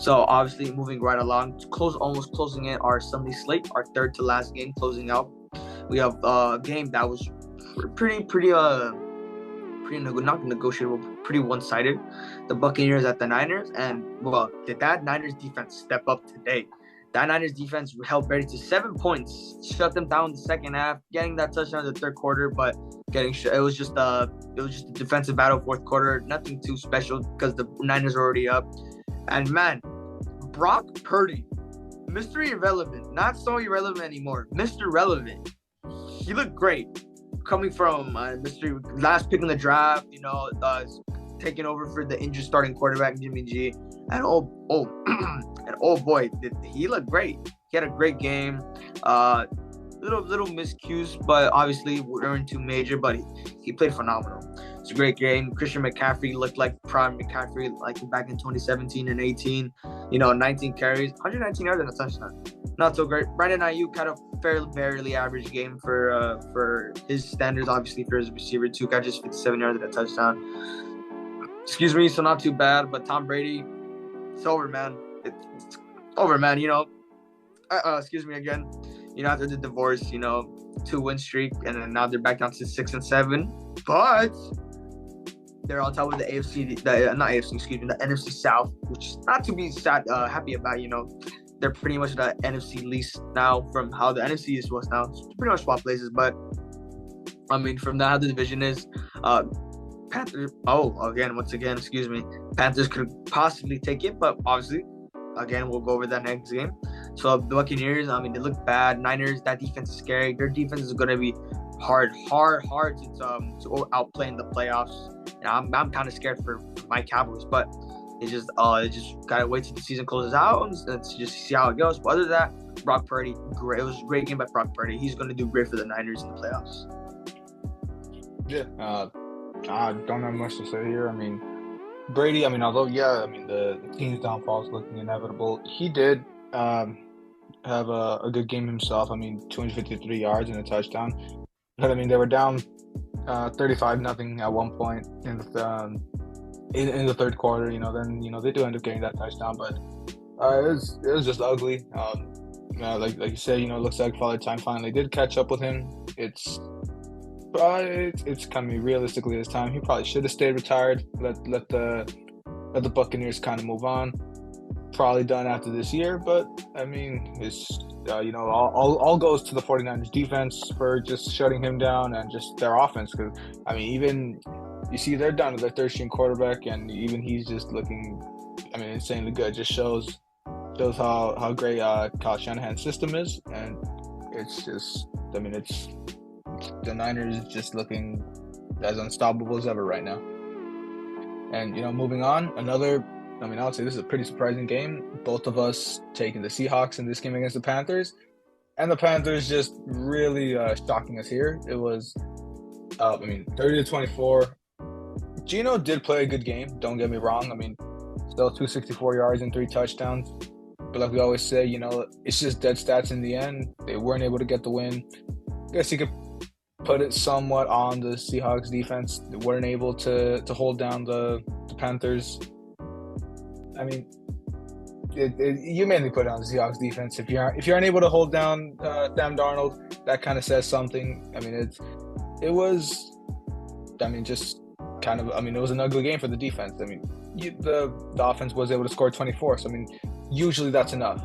So obviously moving right along, almost closing in our Sunday slate, our third to last game closing out. We have a game that was pretty not negotiable, pretty one-sided. The Buccaneers at the Niners, and did that Niners defense step up today? That Niners defense held Brady to 7 points, shut them down in the second half, getting that touchdown in the third quarter, but it was just a defensive battle fourth quarter, nothing too special because the Niners are already up. And man, Brock Purdy, Mr. Irrelevant, not so irrelevant anymore, Mr. Relevant. He looked great coming from Mr. last pick in the draft, taking over for the injured starting quarterback Jimmy G. And oh boy, did he look great. He had a great game. Little miscues, but obviously weren't too major, but he played phenomenal. It's a great game. Christian McCaffrey looked like prime McCaffrey, like back in 2017 and 18. 19 carries, 119 yards and a touchdown. Not so great. Brandon Ayuk had a fairly average game for his standards, obviously for his receiver. 2 catches, 57 yards and a touchdown. Excuse me, so not too bad. But Tom Brady, it's over, man. It's over, man. Excuse me again. After the divorce, 2-win streak, and then now they're back down to 6-7. But they're on top of the the NFC South, which is not to be happy about. They're pretty much the NFC least now from how the NFC East was now. It's pretty much swap places, but from how the division is, Panthers. Excuse me. Panthers could possibly take it, but obviously, again, we'll go over that next game. So the Buccaneers, they look bad. Niners, that defense is scary. Their defense is going to be hard to outplay in the playoffs. And I'm kind of scared for my Cowboys, but it just gotta wait till the season closes out and just see how it goes. But other than that, Brock Purdy, great. It was a great game by Brock Purdy. He's going to do great for the Niners in the playoffs. Yeah, I don't have much to say here. Brady, although, the team's downfall is looking inevitable, he did have a good game himself. 253 yards and a touchdown. But, they were down 35-0 at one point in the third quarter. Then, they do end up getting that touchdown. But it was just ugly. like you said, it looks like Father Time finally did catch up with him. It's coming realistically this time. He probably should have stayed retired. Let the Buccaneers kind of move on. Probably done after this year, but I mean, it's all goes to the 49ers defense for just shutting him down and just their offense. Because I mean, even you see they're down to their third string quarterback, and even he's just looking, I mean, insanely good. Just shows how great Kyle Shanahan's system is, and it's just, I mean, it's the Niners just looking as unstoppable as ever right now. And moving on, I would say this is a pretty surprising game. Both of us taking the Seahawks in this game against the Panthers, and the Panthers just really shocking us here. It was, 30-24. Geno did play a good game. Don't get me wrong. I mean, still 264 yards and 3 touchdowns. But like we always say, it's just dead stats in the end. They weren't able to get the win. I guess you could put it somewhat on the Seahawks defense. They weren't able to hold down the Panthers. I mean, you mainly put it on the Seahawks defense. If you're unable to hold down Sam Darnold, that kind of says something. I mean, it was an ugly game for the defense. I mean, the offense was able to score 24. So I mean, usually that's enough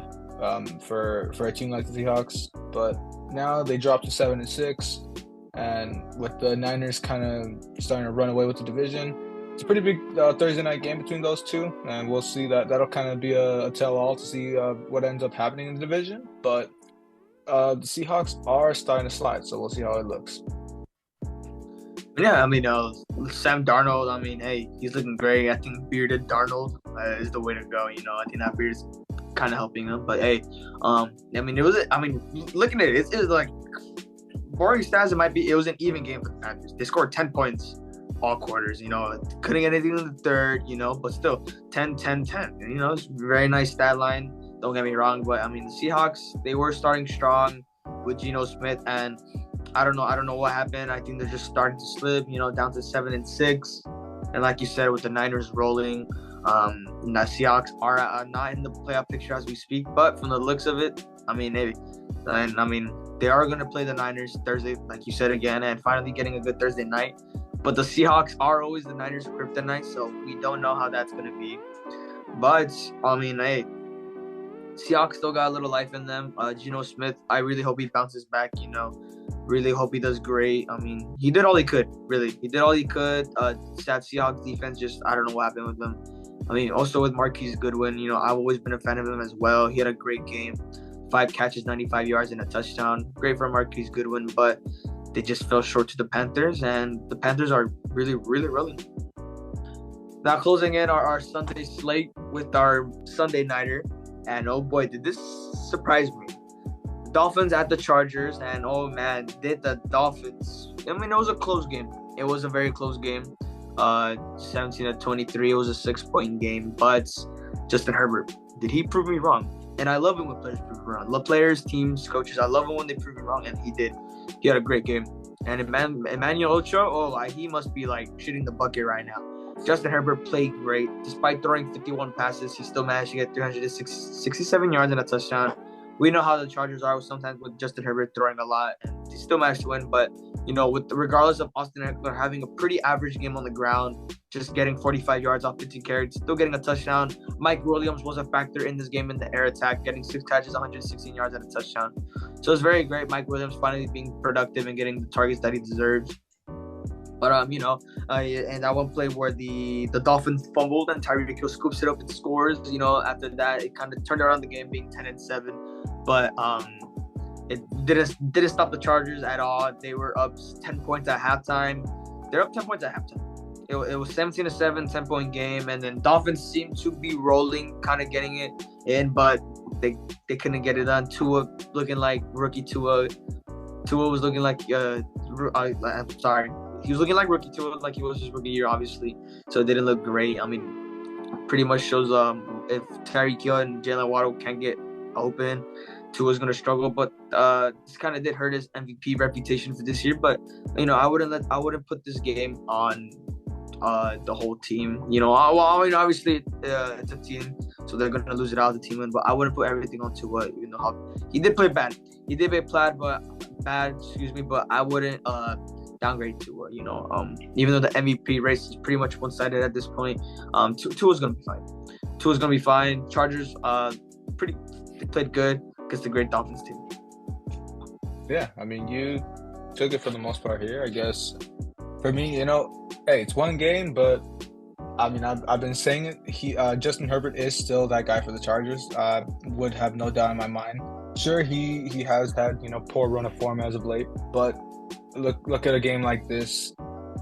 for a team like the Seahawks. But now they dropped to 7-6, and with the Niners kind of starting to run away with the division, it's a pretty big Thursday night game between those two, and we'll see that'll kind of be a tell-all to see what ends up happening in the division. But the Seahawks are starting to slide, so we'll see how it looks. Yeah, I mean, Sam Darnold, I mean, hey, he's looking great. I think bearded Darnold is the way to go. I think that beard's kind of helping him. But hey, looking at it, it's like boring stats. It was an even game for the Panthers. They scored 10 points all quarters. Couldn't get anything in the third. But still 10, 10, 10. It's a very nice stat line. Don't get me wrong, but I mean, the Seahawks, they were starting strong with Geno Smith, and I don't know what happened. I think they're just starting to slip, down to 7-6. And like you said, with the Niners rolling, the Seahawks are not in the playoff picture as we speak. But from the looks of it, I mean, maybe. And I mean, they are going to play the Niners Thursday, like you said again, and finally getting a good Thursday night. But the Seahawks are always the Niners' kryptonite, so we don't know how that's going to be. But, I mean, hey, Seahawks still got a little life in them. Geno Smith, I really hope he bounces back, Really hope he does great. I mean, he did all he could, really. He did all he could. That Seahawks defense, just, I don't know what happened with them. I mean, also with Marquise Goodwin, I've always been a fan of him as well. He had a great game. 5 catches, 95 yards, and a touchdown. Great for Marquise Goodwin, but they just fell short to the Panthers, and the Panthers are really, really rolling. Now, closing in our Sunday slate with our Sunday nighter, and oh boy, did this surprise me. Dolphins at the Chargers, and oh man, did the Dolphins. I mean, it was a close game. It was a very close game. 17-23. It was a 6-point game, but Justin Herbert, did he prove me wrong? And I love it when players prove me wrong. Love players, teams, coaches. I love it when they prove me wrong, and he did. He had a great game. And Emmanuel Ocho, he must be like shooting the bucket right now. Justin Herbert played great. Despite throwing 51 passes, he still managed to get 367 yards and a touchdown. We know how the Chargers are sometimes with Justin Herbert throwing a lot, and they still managed to win. But, regardless of Austin Eckler having a pretty average game on the ground, just getting 45 yards off 15 carries, still getting a touchdown. Mike Williams was a factor in this game in the air attack, getting 6 catches, 116 yards, and a touchdown. So it's very great. Mike Williams finally being productive and getting the targets that he deserves. But, and that one play where the Dolphins fumbled and Tyreek Hill scoops it up and scores, after that, it kind of turned around the game being 10-7. But it didn't stop the Chargers at all. They were up 10 points at halftime. They're up 10 points at halftime. It was 17-7, 10-point game. And then Dolphins seemed to be rolling, kind of getting it in, but they couldn't get it done. Tua looking like rookie Tua. Tua was looking like, I'm sorry. He was looking like rookie Tua, like he was his rookie year, obviously. So it didn't look great. I mean, pretty much shows if Tyreek Hill and Jalen Waddle can't get open, Tua's going to struggle. But this kind of did hurt his MVP reputation for this year. But, I wouldn't put this game on the whole team. You know, obviously it's a team, so they're gonna lose it out the team win. But I wouldn't put everything on Tua, even though he did play bad. He did play bad, excuse me, but I wouldn't downgrade Tua. You know, even though the MVP race is pretty much one-sided at this point, Tua's gonna be fine. Tua's gonna be fine. Chargers, they played good against the great Dolphins team. Yeah, I mean, you took it for the most part here, I guess. For me, you know, hey, it's one game, but I mean, I've been saying it. Justin Herbert is still that guy for the Chargers. Would have no doubt in my mind. Sure, he has had, you know, poor run of form as of late, but look at a game like this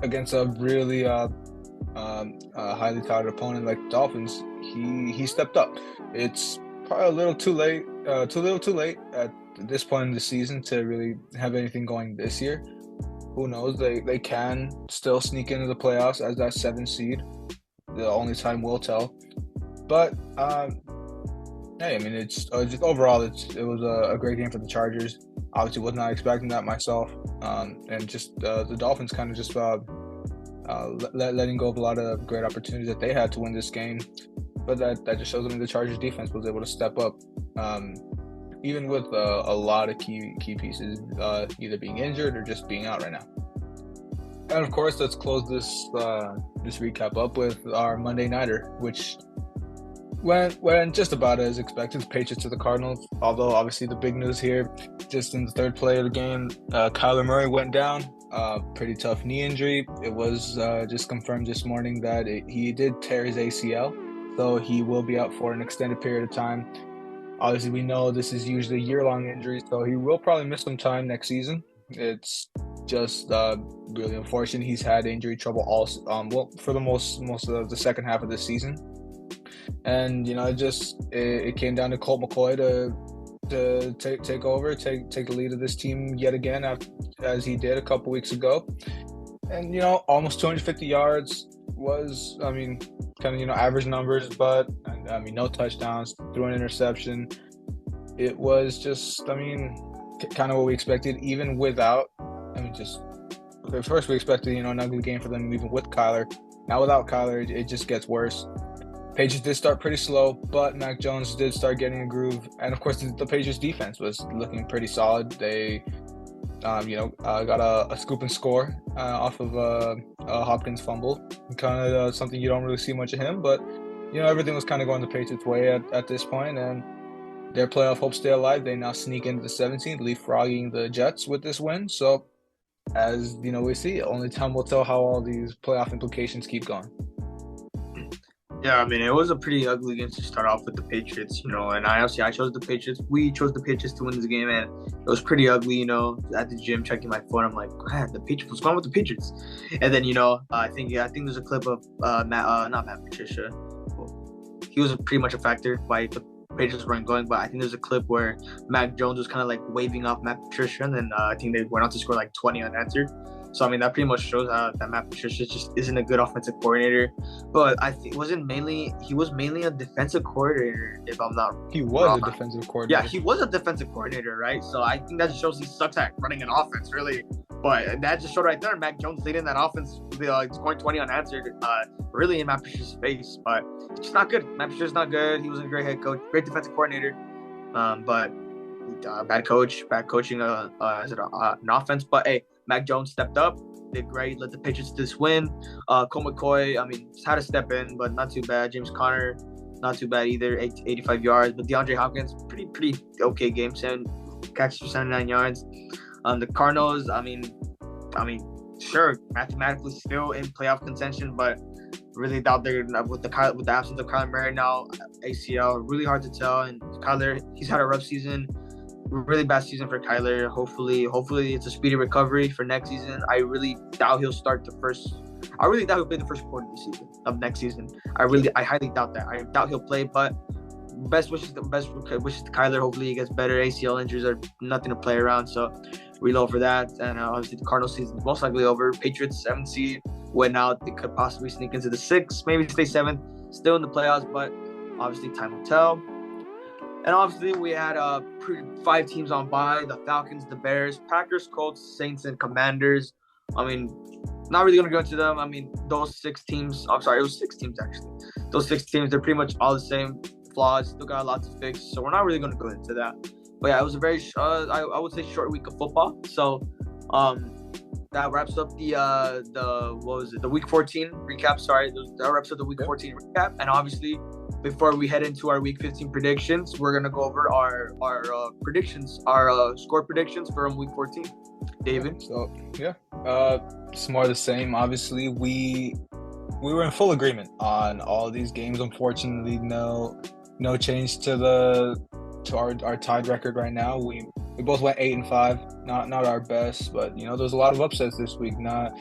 against a really highly touted opponent like the Dolphins. He stepped up. It's probably a little too late at this point in the season to really have anything going this year. Who knows? They can still sneak into the playoffs as that 7th seed. The only time will tell. But hey, I mean, it's just overall, it was a great game for the Chargers. Obviously, was not expecting that myself, and just the Dolphins kind of just letting go of a lot of great opportunities that they had to win this game. But that just shows them the Chargers defense was able to step up, even with a lot of key pieces either being injured or just being out right now. And of course, let's close this recap up with our Monday Nighter, which went just about as expected. The Patriots to the Cardinals. Although obviously the big news here, just in the third play of the game, Kyler Murray went down. Pretty tough knee injury. It was just confirmed this morning that he did tear his ACL, so he will be out for an extended period of time. Obviously, we know this is usually a year-long injury, so he will probably miss some time next season. It's just really unfortunate. He's had injury trouble all for the most of the second half of the season, and you know it came down to Colt McCoy to take over, take the lead of this team yet again, as he did a couple weeks ago. And you know, almost 250 yards was, I mean, kind of, you know, average numbers, but I mean, no touchdowns, threw an interception. It was just, I mean, kind of what we expected, even without. I mean, just at first we expected, you know, an ugly game for them even with Kyler. Now without Kyler, it just gets worse. Patriots did start pretty slow, but Mac Jones did start getting a groove, and of course the Patriots defense was looking pretty solid. They got a scoop and score off of a Hopkins fumble, kind of something you don't really see much of him, but you know, everything was kind of going the Patriots way at this point, and their playoff hopes stay alive. They now sneak into the 17th, leapfrogging the Jets with this win. So as you know, we see, only time will tell how all these playoff implications keep going. Yeah, I mean, it was a pretty ugly game to start off with the Patriots, you know, and I chose the Patriots. We chose the Patriots to win this game, and it was pretty ugly, you know. At the gym, checking my phone, I'm like, God, the Patriots, what's going on with the Patriots? And then, you know, I think there's a clip of not Matt Patricia. He was pretty much a factor why the Patriots weren't going, but I think there's a clip where Mac Jones was kind of like waving off Matt Patricia, and then I think they went on to score like 20 unanswered. So, I mean, that pretty much shows that Matt Patricia just isn't a good offensive coordinator. But I think he was mainly a defensive coordinator, if I'm not He was wrong. a defensive coordinator. Yeah, he was a defensive coordinator, right? So I think that just shows he sucks at running an offense, really. But that just showed right there, Mac Jones leading that offense, scoring 20 unanswered, really in Matt Patricia's face. But it's just not good. Matt Patricia's not good. He wasn't a great head coach, great defensive coordinator. But bad coaching as an offense. But hey, Mac Jones stepped up, did great, led the Patriots to this win. Colt McCoy, I mean, just had to step in, but not too bad. James Conner, not too bad either, 85 yards. But DeAndre Hopkins, pretty okay game, 7 catches for 79 yards. The Cardinals, I mean, sure, mathematically still in playoff contention, but really doubt they're with the absence of Kyler Murray now, ACL, really hard to tell. And Kyler, he's had a rough season. Really bad season for Kyler. Hopefully it's a speedy recovery for next season. I really doubt he'll play the first quarter of next season. I highly doubt that. I doubt he'll play, but best wishes to Kyler. Hopefully he gets better. ACL injuries are nothing to play around, so reload for that. And obviously the Cardinals season is most likely over. Patriots 7th seed went out. They could possibly sneak into the 6th, maybe stay 7th, still in the playoffs, but obviously time will tell. And obviously, we had 5 teams on bye: the Falcons, the Bears, Packers, Colts, Saints, and Commanders. I mean, not really gonna go into them. I mean, those 6 teams. I'm sorry, it was 6 teams actually. Those 6 teams, they're pretty much all the same. Flaws, still got lots to fix. So we're not really gonna go into that. But yeah, it was a very, I would say, short week of football. So, that wraps up the week 14 recap. Sorry, that wraps up the week 14 recap. And obviously, before we head into our week 15 predictions, we're gonna go over our predictions, our score predictions for week 14. David. So yeah, it's more the same. Obviously, we were in full agreement on all of these games. Unfortunately, no change to our tied record right now. We both went 8-5. Not our best, but there's a lot of upsets this week. Not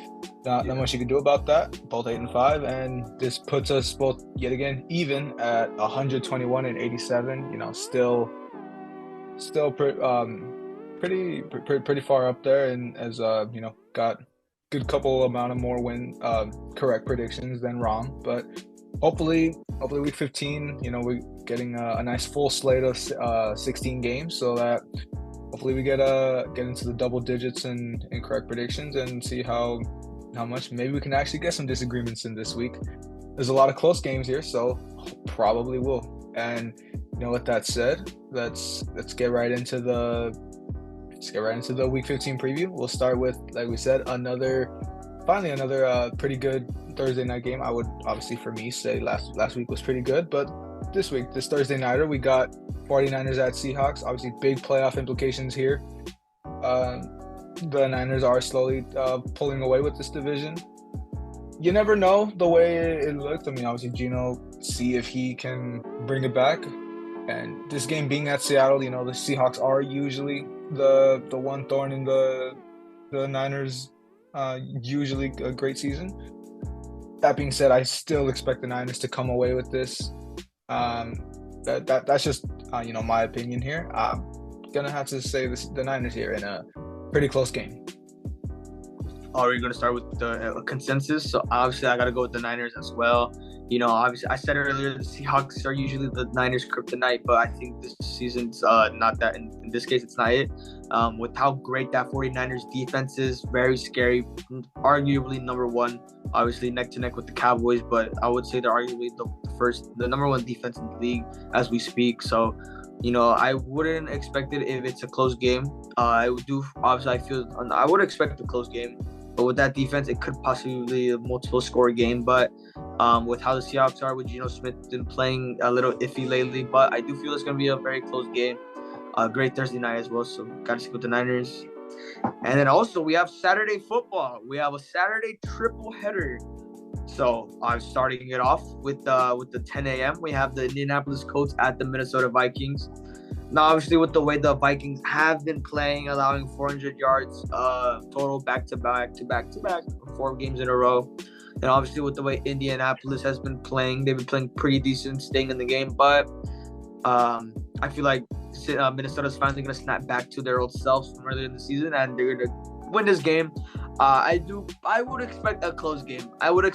much you can do about that. Both 8-5, and this puts us both yet again even at 121 and 87. Still pretty far up there, and as got good couple amount of more correct predictions than wrong. But hopefully week 15, we're getting a nice full slate of 16 games, so that hopefully we get into the double digits in correct predictions and see how much maybe we can actually get some disagreements in this week. There's a lot of close games here, so probably will. And with that said, let's get right into the week 15 preview. We'll start with, like we said, another pretty good Thursday night game. I would obviously, for me, say last week was pretty good, but this Thursday nighter, we got 49ers at Seahawks. Obviously, big playoff implications here. The Niners are slowly pulling away with this division. You never know the way it looks. I mean, obviously, Geno, see if he can bring it back. And this game being at Seattle, the Seahawks are usually the one thorn in the Niners' usually a great season. That being said, I still expect the Niners to come away with this. That's just my opinion here. I'm gonna have to say the Niners here in a pretty close game. Are we gonna start with the consensus? So obviously, I gotta go with the Niners as well. Obviously, I said earlier the Seahawks are usually the Niners' kryptonite, but I think this season's not that. In this case, it's not it. With how great that 49ers defense is, very scary, arguably number one, obviously neck to neck with the Cowboys, but I would say they're arguably the number one defense in the league as we speak. So, I wouldn't expect it if it's a close game. I would expect a close game, but with that defense, it could possibly be a multiple score game. But with how the Seahawks are, with Geno Smith been playing a little iffy lately, but I do feel it's going to be a very close game. Great Thursday night as well, so got to stick with the Niners. And then also we have Saturday football. We have a Saturday triple header. So I'm starting it off with the 10 a.m. We have the Indianapolis Colts at the Minnesota Vikings. Now, obviously, with the way the Vikings have been playing, allowing 400 yards total back-to-back, 4 games in a row. And obviously, with the way Indianapolis has been playing, they've been playing pretty decent, staying in the game. But I feel like Minnesota's finally going to snap back to their old selves from earlier in the season, and they're going to win this game. I would expect a close game. I would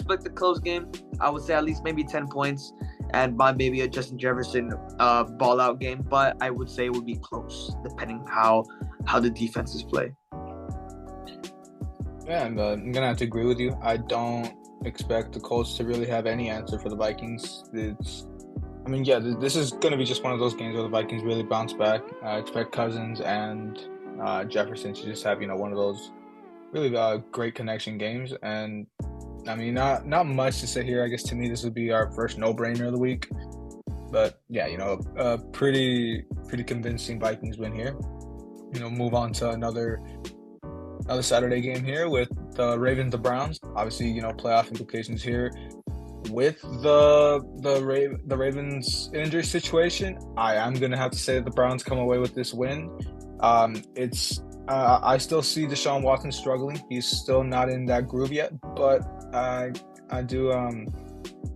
say at least maybe 10 points. And by maybe a Justin Jefferson ball out game, but I would say it would be close, depending how the defenses play. Yeah, I'm gonna have to agree with you. I don't expect the Colts to really have any answer for the Vikings. This is gonna be just one of those games where the Vikings really bounce back. I expect Cousins and Jefferson to just have one of those really great connection games. And I mean, not much to say here. I guess to me, this would be our first no-brainer of the week. But yeah, a pretty convincing Vikings win here. Move on to another Saturday game here with the Ravens, the Browns. Obviously, playoff implications here. With the Ravens injury situation, I am gonna have to say that the Browns come away with this win. I still see Deshaun Watson struggling. He's still not in that groove yet, but I do.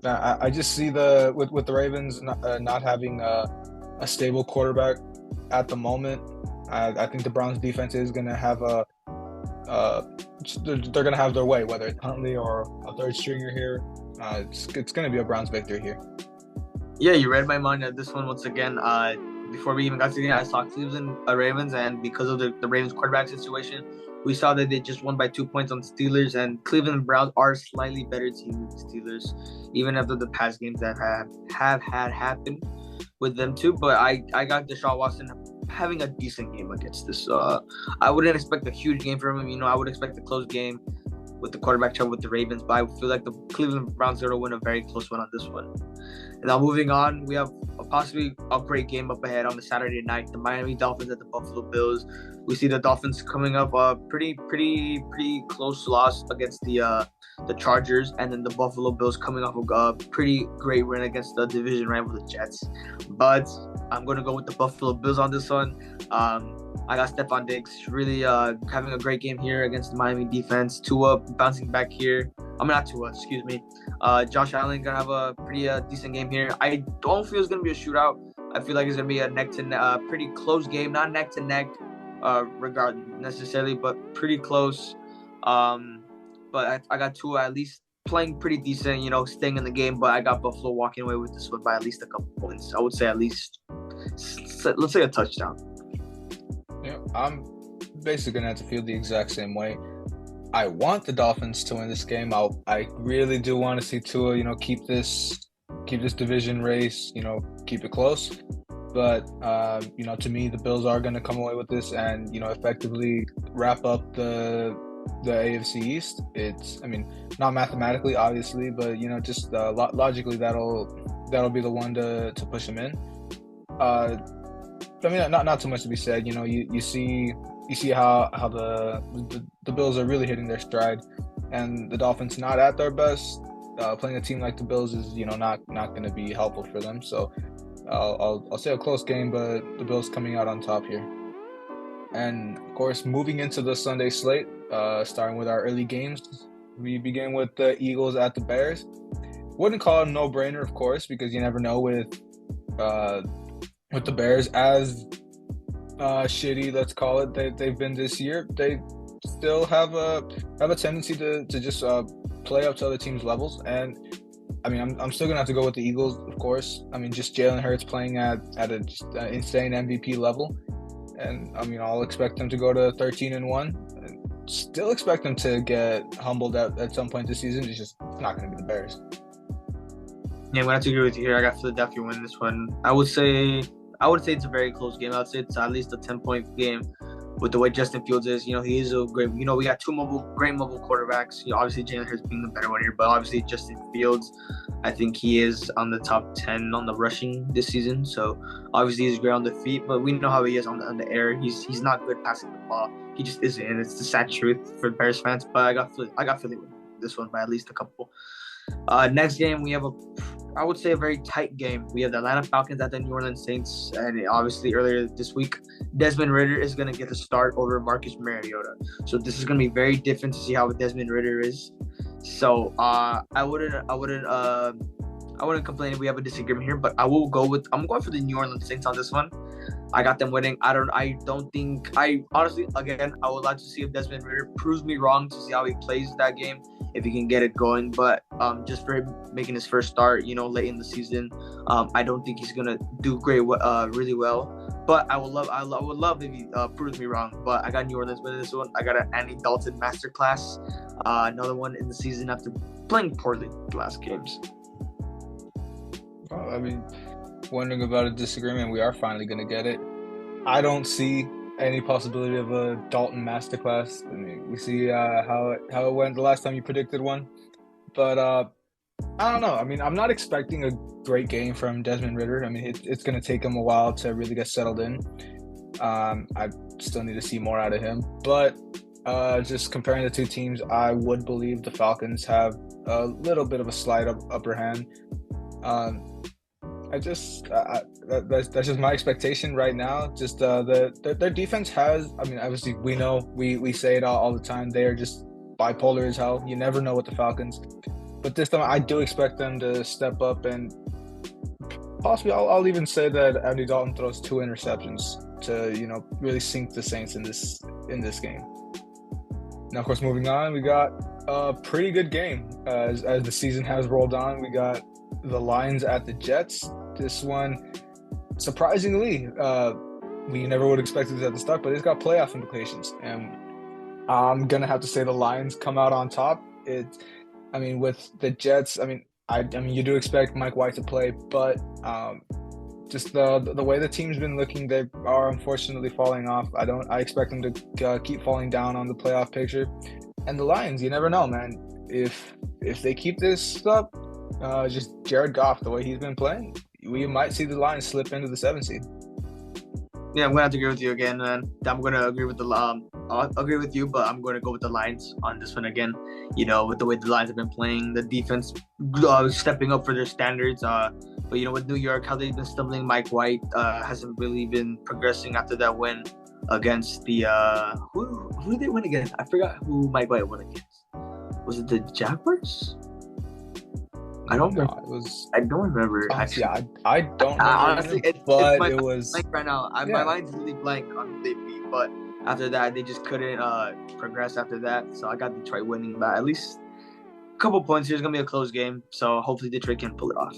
I just see with the Ravens not having a stable quarterback at the moment. I think the Browns defense is gonna have they're gonna have their way, whether it's Huntley or a third stringer here. It's gonna be a Browns victory here. Yeah, you read my mind at this one once again. before we even got to the game, I saw Cleveland Ravens, and because of the Ravens quarterback situation, we saw that they just won by 2 points on the Steelers, and Cleveland Browns are a slightly better team than the Steelers, even after the past games that have had happened with them too. But I got Deshaun Watson having a decent game against this. I wouldn't expect a huge game from him. I would expect a close game with the quarterback trouble with the Ravens, but I feel like the Cleveland Browns are going to win a very close one on this one. And now moving on, we have possibly a great game up ahead on the Saturday night. The Miami Dolphins at the Buffalo Bills. We see the Dolphins coming up pretty close loss against the Chargers, and then the Buffalo Bills coming off a pretty great win against the division rival, the Jets. But I'm going to go with the Buffalo Bills on this one. I got Stephon Diggs really having a great game here against the Miami defense. Tua bouncing back here. Not Tua, excuse me. Josh Allen gonna have a pretty decent game here. I don't feel it's gonna be a shootout. I feel like it's gonna be a neck to neck, pretty close game, not neck to neck, regard necessarily, but pretty close. But I got Tua at least playing pretty decent, staying in the game. But I got Buffalo walking away with this one by at least a couple points. I would say at least, let's say a touchdown. Yeah, I'm basically gonna have to feel the exact same way. I want the Dolphins to win this game. I really do want to see Tua, keep this division race, keep it close. But to me, the Bills are going to come away with this and effectively wrap up the AFC East. It's, not mathematically, obviously, but just logically, that'll be the one to push them in. Not too much to be said. You see how the Bills are really hitting their stride, and the Dolphins not at their best. Playing a team like the Bills is not going to be helpful for them. So I'll say a close game, but the Bills coming out on top here. And of course, moving into the Sunday slate, starting with our early games, we begin with the Eagles at the Bears. Wouldn't call it a no-brainer, of course, because you never know with the Bears, as shitty, let's call it, they've been this year. They still have a tendency to just play up to other teams' levels, and I'm still gonna have to go with the Eagles, of course. Just Jalen Hurts playing at an insane MVP level, and I'll expect them to go to 13-1. Still expect them to get humbled at some point this season. It's not gonna be the Bears. Yeah, I'm gonna have to agree with you here. I got Philadelphia winning this one. I would say it's a very close game. I would say it's at least a 10-point game with the way Justin Fields is. He is a great, we got two great mobile quarterbacks. Obviously Jalen Hurts being the better one here, but obviously Justin Fields, I think he is on the top 10 on the rushing this season. So obviously he's great on the feet, but we know how he is on the air. He's not good passing the ball. He just isn't, and it's the sad truth for Bears fans. But I got Philly with this one by at least a couple. Next game, we have I would say a very tight game. We have the Atlanta Falcons at the New Orleans Saints, and obviously earlier this week, Desmond Ridder is going to get the start over Marcus Mariota. So this is going to be very different to see how Desmond Ridder is. So I wouldn't complain if we have a disagreement here, but I'm going for the New Orleans Saints on this one. I got them winning. I honestly, again, I would like to see if Desmond Ridder proves me wrong, to see how he plays that game, if he can get it going. But just for him making his first start, late in the season, I don't think he's gonna do really well. But I would love if he proves me wrong. But I got New Orleans winning this one. I got an Andy Dalton masterclass, another one in the season after playing poorly the last games. Wondering about a disagreement, we are finally going to get it. I don't see any possibility of a Dalton masterclass. We see how it went the last time you predicted one. But I don't know. I'm not expecting a great game from Desmond Ridder. It's going to take him a while to really get settled in. I still need to see more out of him. But just comparing the two teams, I would believe the Falcons have a little bit of a slight upper hand. That's just my expectation right now. Just their defense has. Obviously we know we say it all the time. They are just bipolar as hell. You never know with the Falcons, but this time I do expect them to step up and possibly I'll even say that Andy Dalton throws 2 interceptions to really sink the Saints in this game. Now, of course, moving on, we got a pretty good game as the season has rolled on. We got the Lions at the Jets. This one, surprisingly, we never would expect it at the start, but it's got playoff implications, and I'm gonna have to say the Lions come out on top. I mean, with the Jets, I mean, you do expect Mike White to play, but just the way the team's been looking, they are unfortunately falling off. I expect them to keep falling down on the playoff picture. And the Lions, you never know, man. If they keep this up, just Jared Goff, the way he's been playing, we might see the Lions slip into the 7th seed. Yeah, I'm gonna have to agree with you again, man. I'm gonna agree with I'll agree with you, but I'm gonna go with the Lions on this one again. You know, with the way the Lions have been playing, the defense stepping up for their standards. But you know, with New York, how they've been stumbling, Mike White hasn't really been progressing after that win against the who did they win against? I forgot who Mike White won against. Was it the Jaguars? I don't remember. I don't remember. Honestly, I don't remember. Honestly, it was blank right now. My mind's really blank on who they beat, but after that, they just couldn't progress after that. So I got Detroit winning by at least a couple points here. It's gonna be a close game, so hopefully Detroit can pull it off.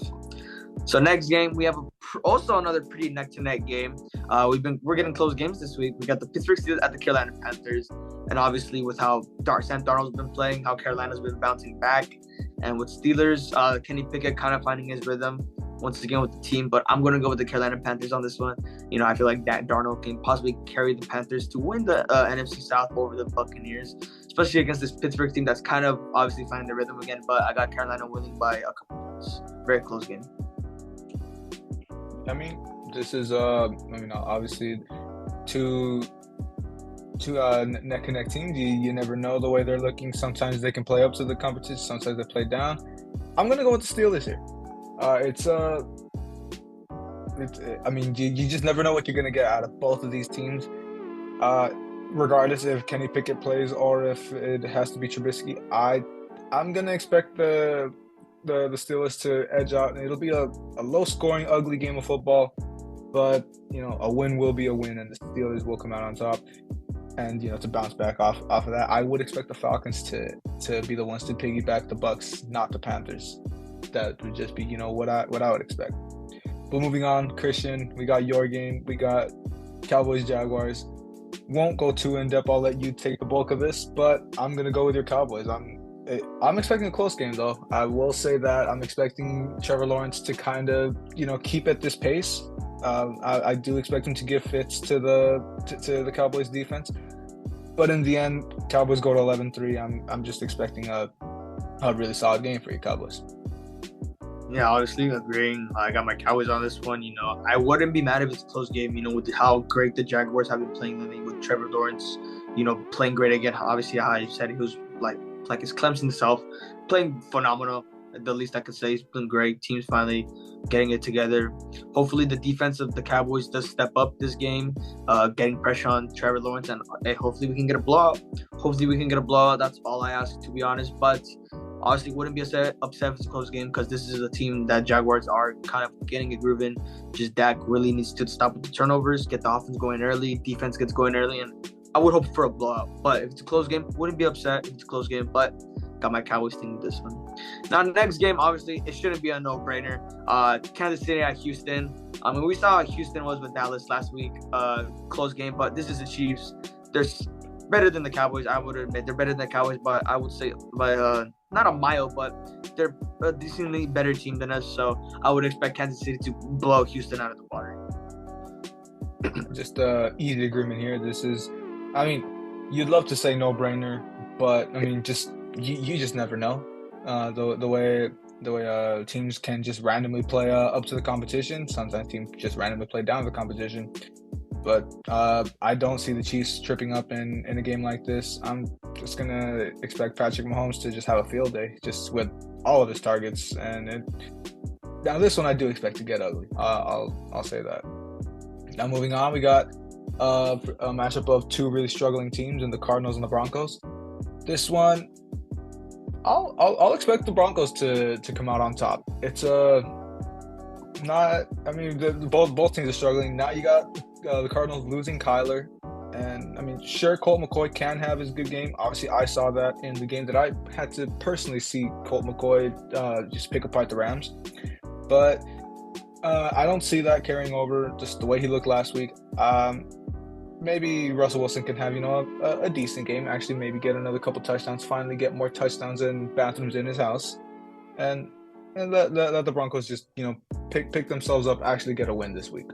So next game, we have also another pretty neck-to-neck game. We're getting close games this week. We got the Pittsburgh Steelers at the Carolina Panthers, and obviously with how Sam Darnold's been playing, how Carolina's been bouncing back, and with Steelers, Kenny Pickett kind of finding his rhythm once again with the team. But I'm gonna go with the Carolina Panthers on this one. You know, I feel like that Darnold can possibly carry the Panthers to win the NFC South over the Buccaneers, especially against this Pittsburgh team that's kind of obviously finding their rhythm again. But I got Carolina winning by a couple points. Very close game. I mean, this is obviously two neck and neck teams. You never know the way they're looking. Sometimes they can play up to the competition, sometimes they play down. I'm gonna go with the Steelers here. You just never know what you're gonna get out of both of these teams. Regardless if Kenny Pickett plays or if it has to be Trubisky, I'm gonna expect the Steelers to edge out, and it'll be a low-scoring, ugly game of football. But you know, a win will be a win, and the Steelers will come out on top. And you know, to bounce back off of that, I would expect the Falcons to be the ones to piggyback the Bucs, not the Panthers. That would just be, you know, what I would expect. But moving on, Christian, we got your game. We got Cowboys Jaguars. Won't go too in depth. I'll let you take the bulk of this, but I'm gonna go with your Cowboys. I'm expecting a close game, though. I will say that I'm expecting Trevor Lawrence to kind of, you know, keep at this pace. I do expect him to give fits to the Cowboys defense, but in the end, Cowboys go to 11-3. I'm just expecting a really solid game for you Cowboys. Yeah, honestly, agreeing. I got my Cowboys on this one. You know, I wouldn't be mad if it's a close game. You know, with how great the Jaguars have been playing lately, with Trevor Lawrence, you know, playing great again. Obviously, how I said he was like his Clemson self, playing phenomenal. The least I could say, he's been great. Team's finally getting it together. Hopefully, the defense of the Cowboys does step up this game, getting pressure on Trevor Lawrence, and hopefully we can get a blowout. That's all I ask, to be honest. But honestly, wouldn't be upset if it's a close game, because this is a team that Jaguars are kind of getting a groove in. Just Dak really needs to stop with the turnovers, get the offense going early, defense gets going early, and I would hope for a blowout. But if it's a close game, wouldn't be upset if it's a close game. But got my Cowboys team this one. Now, the next game, obviously, it shouldn't be a no-brainer. Kansas City at Houston. I mean, we saw how Houston was with Dallas last week. Close game, but this is the Chiefs. They're better than the Cowboys, I would admit. They're better than the Cowboys, but I would say by not a mile, but they're a decently better team than us. So I would expect Kansas City to blow Houston out of the water. Just easy agreement here. This is, I mean, you'd love to say no-brainer, but I mean, just you just never know. The way teams can just randomly play up to the competition. Sometimes teams just randomly play down to the competition. But I don't see the Chiefs tripping up in a game like this. I'm just gonna expect Patrick Mahomes to just have a field day, just with all of his targets. Now this one I do expect to get ugly. I'll say that. Now moving on, we got a matchup of two really struggling teams in the Cardinals and the Broncos. This one, I'll expect the Broncos to come out on top. It's not. I mean, both teams are struggling. Now you got the Cardinals losing Kyler, and I mean, sure, Colt McCoy can have his good game. Obviously, I saw that in the game that I had to personally see Colt McCoy just pick apart the Rams. But I don't see that carrying over. Just the way he looked last week. Maybe Russell Wilson can have a decent game. Actually, maybe get another couple touchdowns. Finally, get more touchdowns and bathrooms in his house, and let the Broncos just pick themselves up. Actually, get a win this week.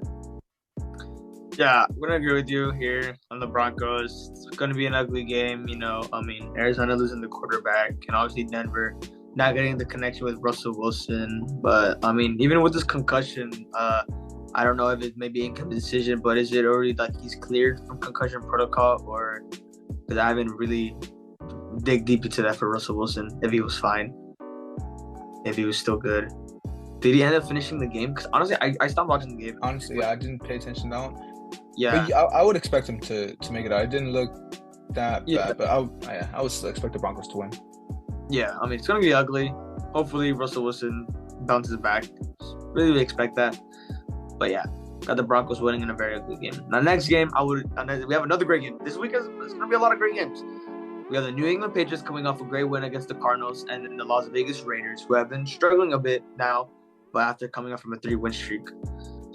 Yeah, I'm gonna agree with you here on the Broncos. It's gonna be an ugly game. Arizona losing the quarterback, and obviously Denver not getting the connection with Russell Wilson. But even with this concussion, I don't know if it may be income decision, but is it already like he's cleared from concussion protocol, or because I haven't really dig deep into that for Russell Wilson, if he was fine, if he was still good. Did he end up finishing the game? Because honestly, I stopped watching the game. Honestly, yeah, I didn't pay attention to that one. Yeah, but I would expect him to make it out. It didn't look that bad, but I would still expect the Broncos to win. Yeah, it's gonna be ugly. Hopefully, Russell Wilson bounces back. Really expect that. But yeah, got the Broncos winning in a very ugly game. Now, next game, we have another great game. This week there's going to be a lot of great games. We have the New England Patriots coming off a great win against the Cardinals, and then the Las Vegas Raiders, who have been struggling a bit now, but after coming up from a 3-win streak.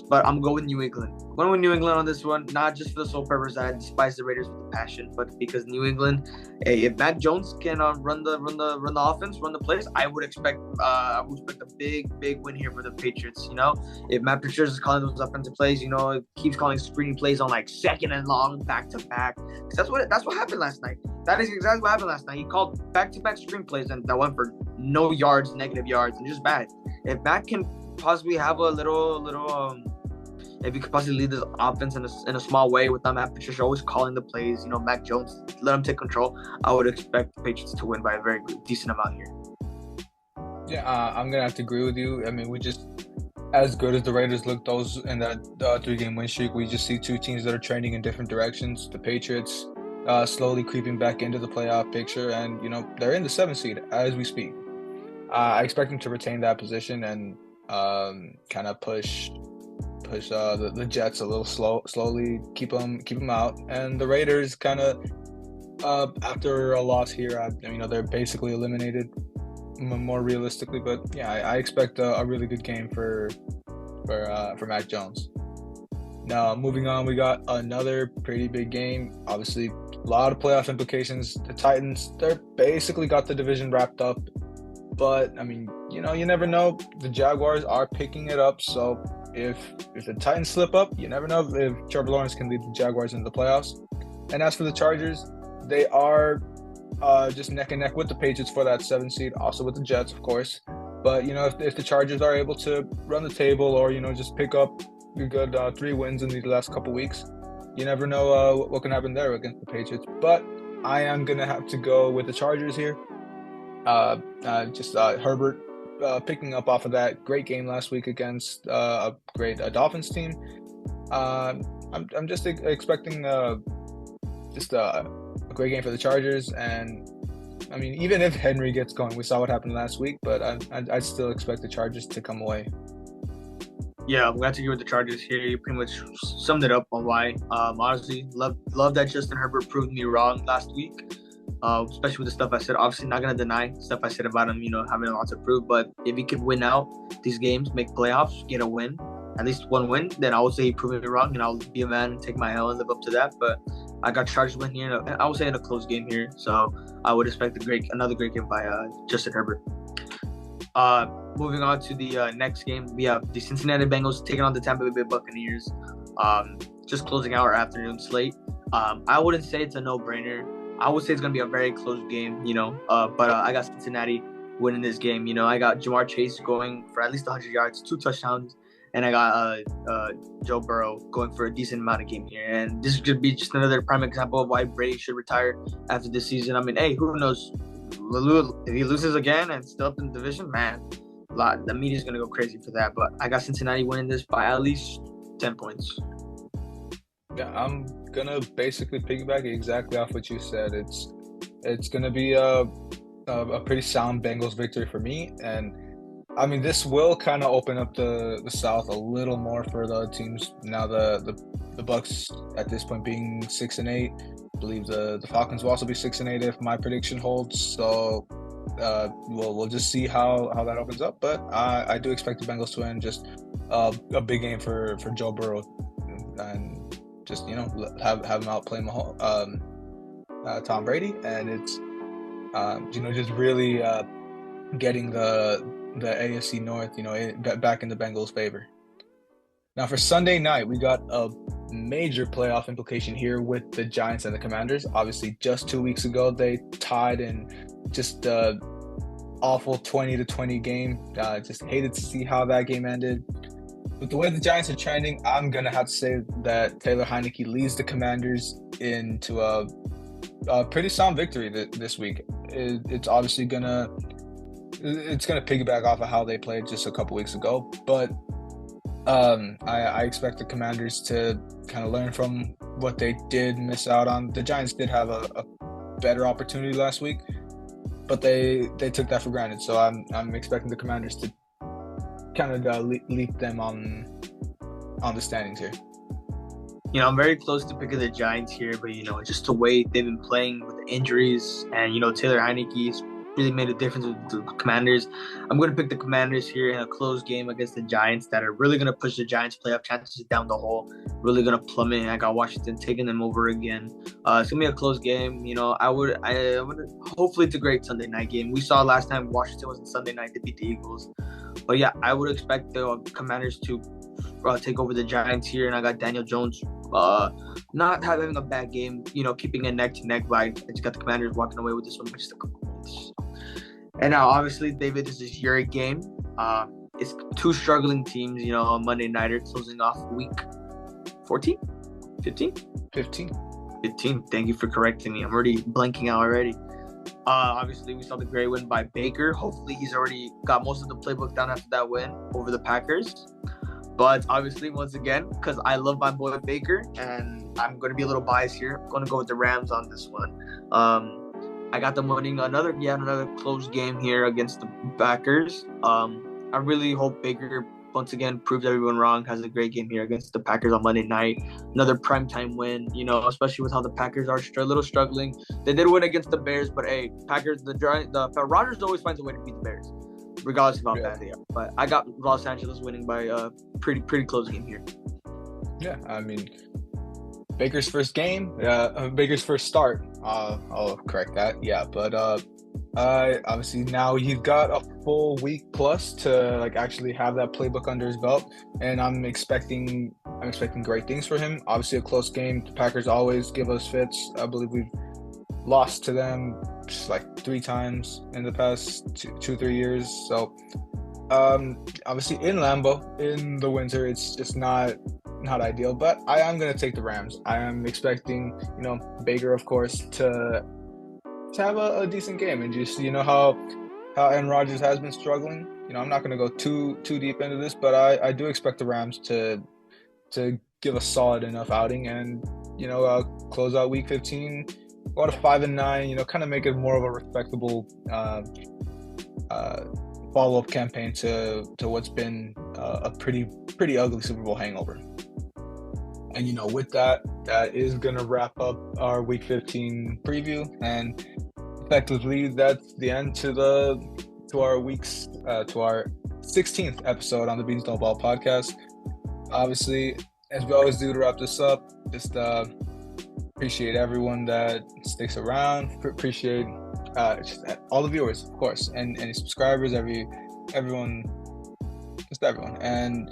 But I'm going with New England. I'm going with New England on this one, not just for the sole purpose that I despise the Raiders with passion, but because New England, if Mac Jones can run the offense, run the plays, I would expect a big win here for the Patriots. If Matt Patricia is calling those offensive plays, keeps calling screening plays on like second and long, back to back. That's what happened last night. That is exactly what happened last night. He called back to back screen plays and that went for no yards, negative yards, and just bad. If Matt can possibly have a if he could possibly lead this offense in a small way without Matt Patricia always calling the plays, Mac Jones, let him take control, I would expect the Patriots to win by a very decent amount here. Yeah, I'm going to have to agree with you. We just, as good as the Raiders look those in that 3-game win streak, we just see two teams that are trending in different directions. The Patriots slowly creeping back into the playoff picture, and, they're in the 7th seed as we speak. I expect them to retain that position and kind of push the Jets a little slowly, keep them out, and the Raiders kind of after a loss here, they're basically eliminated more realistically. But yeah, I expect a really good game for Mac Jones. Now moving on, we got another pretty big game. Obviously, a lot of playoff implications. The Titans, they're basically got the division wrapped up, but you never know. The Jaguars are picking it up, so. If the Titans slip up, you never know if Trevor Lawrence can lead the Jaguars into the playoffs. And as for the Chargers, they are just neck and neck with the Patriots for that 7th seed, also with the Jets, of course. But, if the Chargers are able to run the table or, just pick up a good 3 wins in these last couple weeks, you never know what can happen there against the Patriots. But I am going to have to go with the Chargers here. Herbert. Picking up off of that great game last week against a great Dolphins team. I'm just expecting just a great game for the Chargers, and even if Henry gets going, we saw what happened last week, but I still expect the Chargers to come away. Yeah, I'm glad to hear with the Chargers here. You pretty much summed it up on why. Honestly, love that Justin Herbert proved me wrong last week. Especially with the stuff I said. Obviously, not going to deny stuff I said about him, having a lot to prove. But if he could win out these games, make playoffs, get a win, at least one win, then I would say he proved me wrong, and I'll be a man and take my L and live up to that. But I got Chargers win here, and I would say in a close game here. So I would expect another great game by Justin Herbert. Moving on to the next game, we have the Cincinnati Bengals taking on the Tampa Bay Buccaneers. Just closing out our afternoon slate. I wouldn't say it's a no-brainer. I would say it's going to be a very close game, but I got Cincinnati winning this game. I got Jamar Chase going for at least 100 yards, 2 touchdowns, and I got Joe Burrow going for a decent amount of game here. And this could be just another prime example of why Brady should retire after this season. Hey, who knows? If he loses again and still up in the division, man, the media's going to go crazy for that. But I got Cincinnati winning this by at least 10 points. Yeah, I'm gonna basically piggyback exactly off what you said. It's gonna be a pretty sound Bengals victory for me, and this will kind of open up the South a little more for the teams now. The Bucs at this point being 6-8, I believe the Falcons will also be 6-8 if my prediction holds. So we'll just see how that opens up. But I do expect the Bengals to win. Just a big game for Joe Burrow, and just have him out play Tom Brady, and it's just really getting the AFC North back in the Bengals' favor. Now for Sunday night, we got a major playoff implication here with the Giants and the Commanders. Obviously, just 2 weeks ago, they tied in just awful 20-20 game. Just hated to see how that game ended. But the way the Giants are trending, I'm going to have to say that Taylor Heinicke leads the Commanders into a pretty sound victory this week. It's obviously going to piggyback off of how they played just a couple weeks ago. But I expect the Commanders to kind of learn from what they did miss out on. The Giants did have a better opportunity last week, but they took that for granted. So I'm expecting the Commanders to kind of leap them on the standings here. I'm very close to picking the Giants here, but just to wait. They've been playing with injuries, and Taylor Heinicke's really made a difference with the Commanders. I'm going to pick the Commanders here in a close game against the Giants that are really going to push the Giants' playoff chances down the hole, really going to plummet. I got Washington taking them over again. It's going to be a close game. I would hopefully it's a great Sunday night game. We saw last time Washington was on Sunday night to beat the Eagles. But yeah, I would expect the Commanders to take over the Giants here, and I got Daniel Jones not having a bad game, keeping it neck to neck. But I just got the Commanders walking away with this one by just a couple points. And now, obviously, David, this is your game. It's two struggling teams, on Monday nighter, closing off week 14, 15. 15. Thank you for correcting me. I'm already blanking out already. Obviously, we saw the great win by Baker. Hopefully, he's already got most of the playbook down after that win over the Packers. But obviously, once again, because I love my boy Baker, and I'm going to be a little biased here, I'm going to go with the Rams on this one. I got them winning another close game here against the Packers. I really hope Baker once again proves everyone wrong, has a great game here against the Packers on Monday night. Another primetime win, especially with how the Packers are a little struggling. They did win against the Bears, but hey, Packers, the Rodgers always finds a way to beat the Bears, regardless of how bad they are. But I got Los Angeles winning by a pretty close game here. Yeah, I mean, Baker's first game, Baker's first start. I'll correct that. Yeah, but obviously now he's got a full week plus to actually have that playbook under his belt, and I'm expecting great things for him. Obviously a close game. The Packers always give us fits. I believe we've lost to them just 3 times in the past 2-3 years. So obviously in Lambeau in the winter, it's just not ideal, but I am going to take the Rams. I am expecting Baker, of course, to have a decent game, and just how Aaron Rodgers has been struggling. I'm not going to go too deep into this, but I do expect the Rams to give a solid enough outing, and close out week 15, go to 5-9. Kind of make it more of a respectable follow-up campaign to what's been a pretty ugly Super Bowl hangover. And with that is gonna wrap up our Week 15 preview, and effectively that's the end to our 16th episode on the Beans Don't Ball podcast. Obviously, as we always do to wrap this up, just appreciate everyone that sticks around. Appreciate just all the viewers, of course, and any subscribers, everyone, and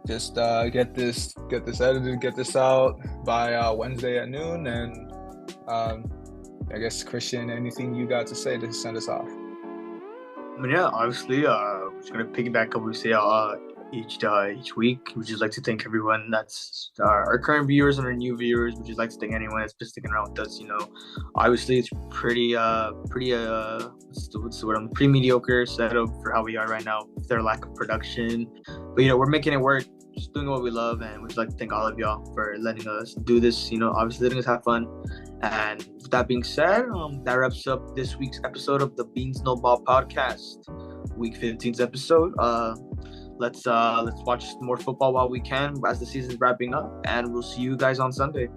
just get this edited, get this out by Wednesday at noon, and I guess, Christian, anything you got to say to send us off? Yeah, obviously, we're just gonna piggyback up what we say each week. We just like to thank everyone that's our current viewers and our new viewers. We just like to thank anyone that's been sticking around with us. Obviously it's pretty what's the word? Pretty mediocre setup for how we are right now with their lack of production. But we're making it work, just doing what we love, and we'd just like to thank all of y'all for letting us do this. Obviously letting us have fun. And with that being said, that wraps up this week's episode of the Beans No Ball podcast, week 15's episode. Let's watch more football while we can as the season's wrapping up, and we'll see you guys on Sunday.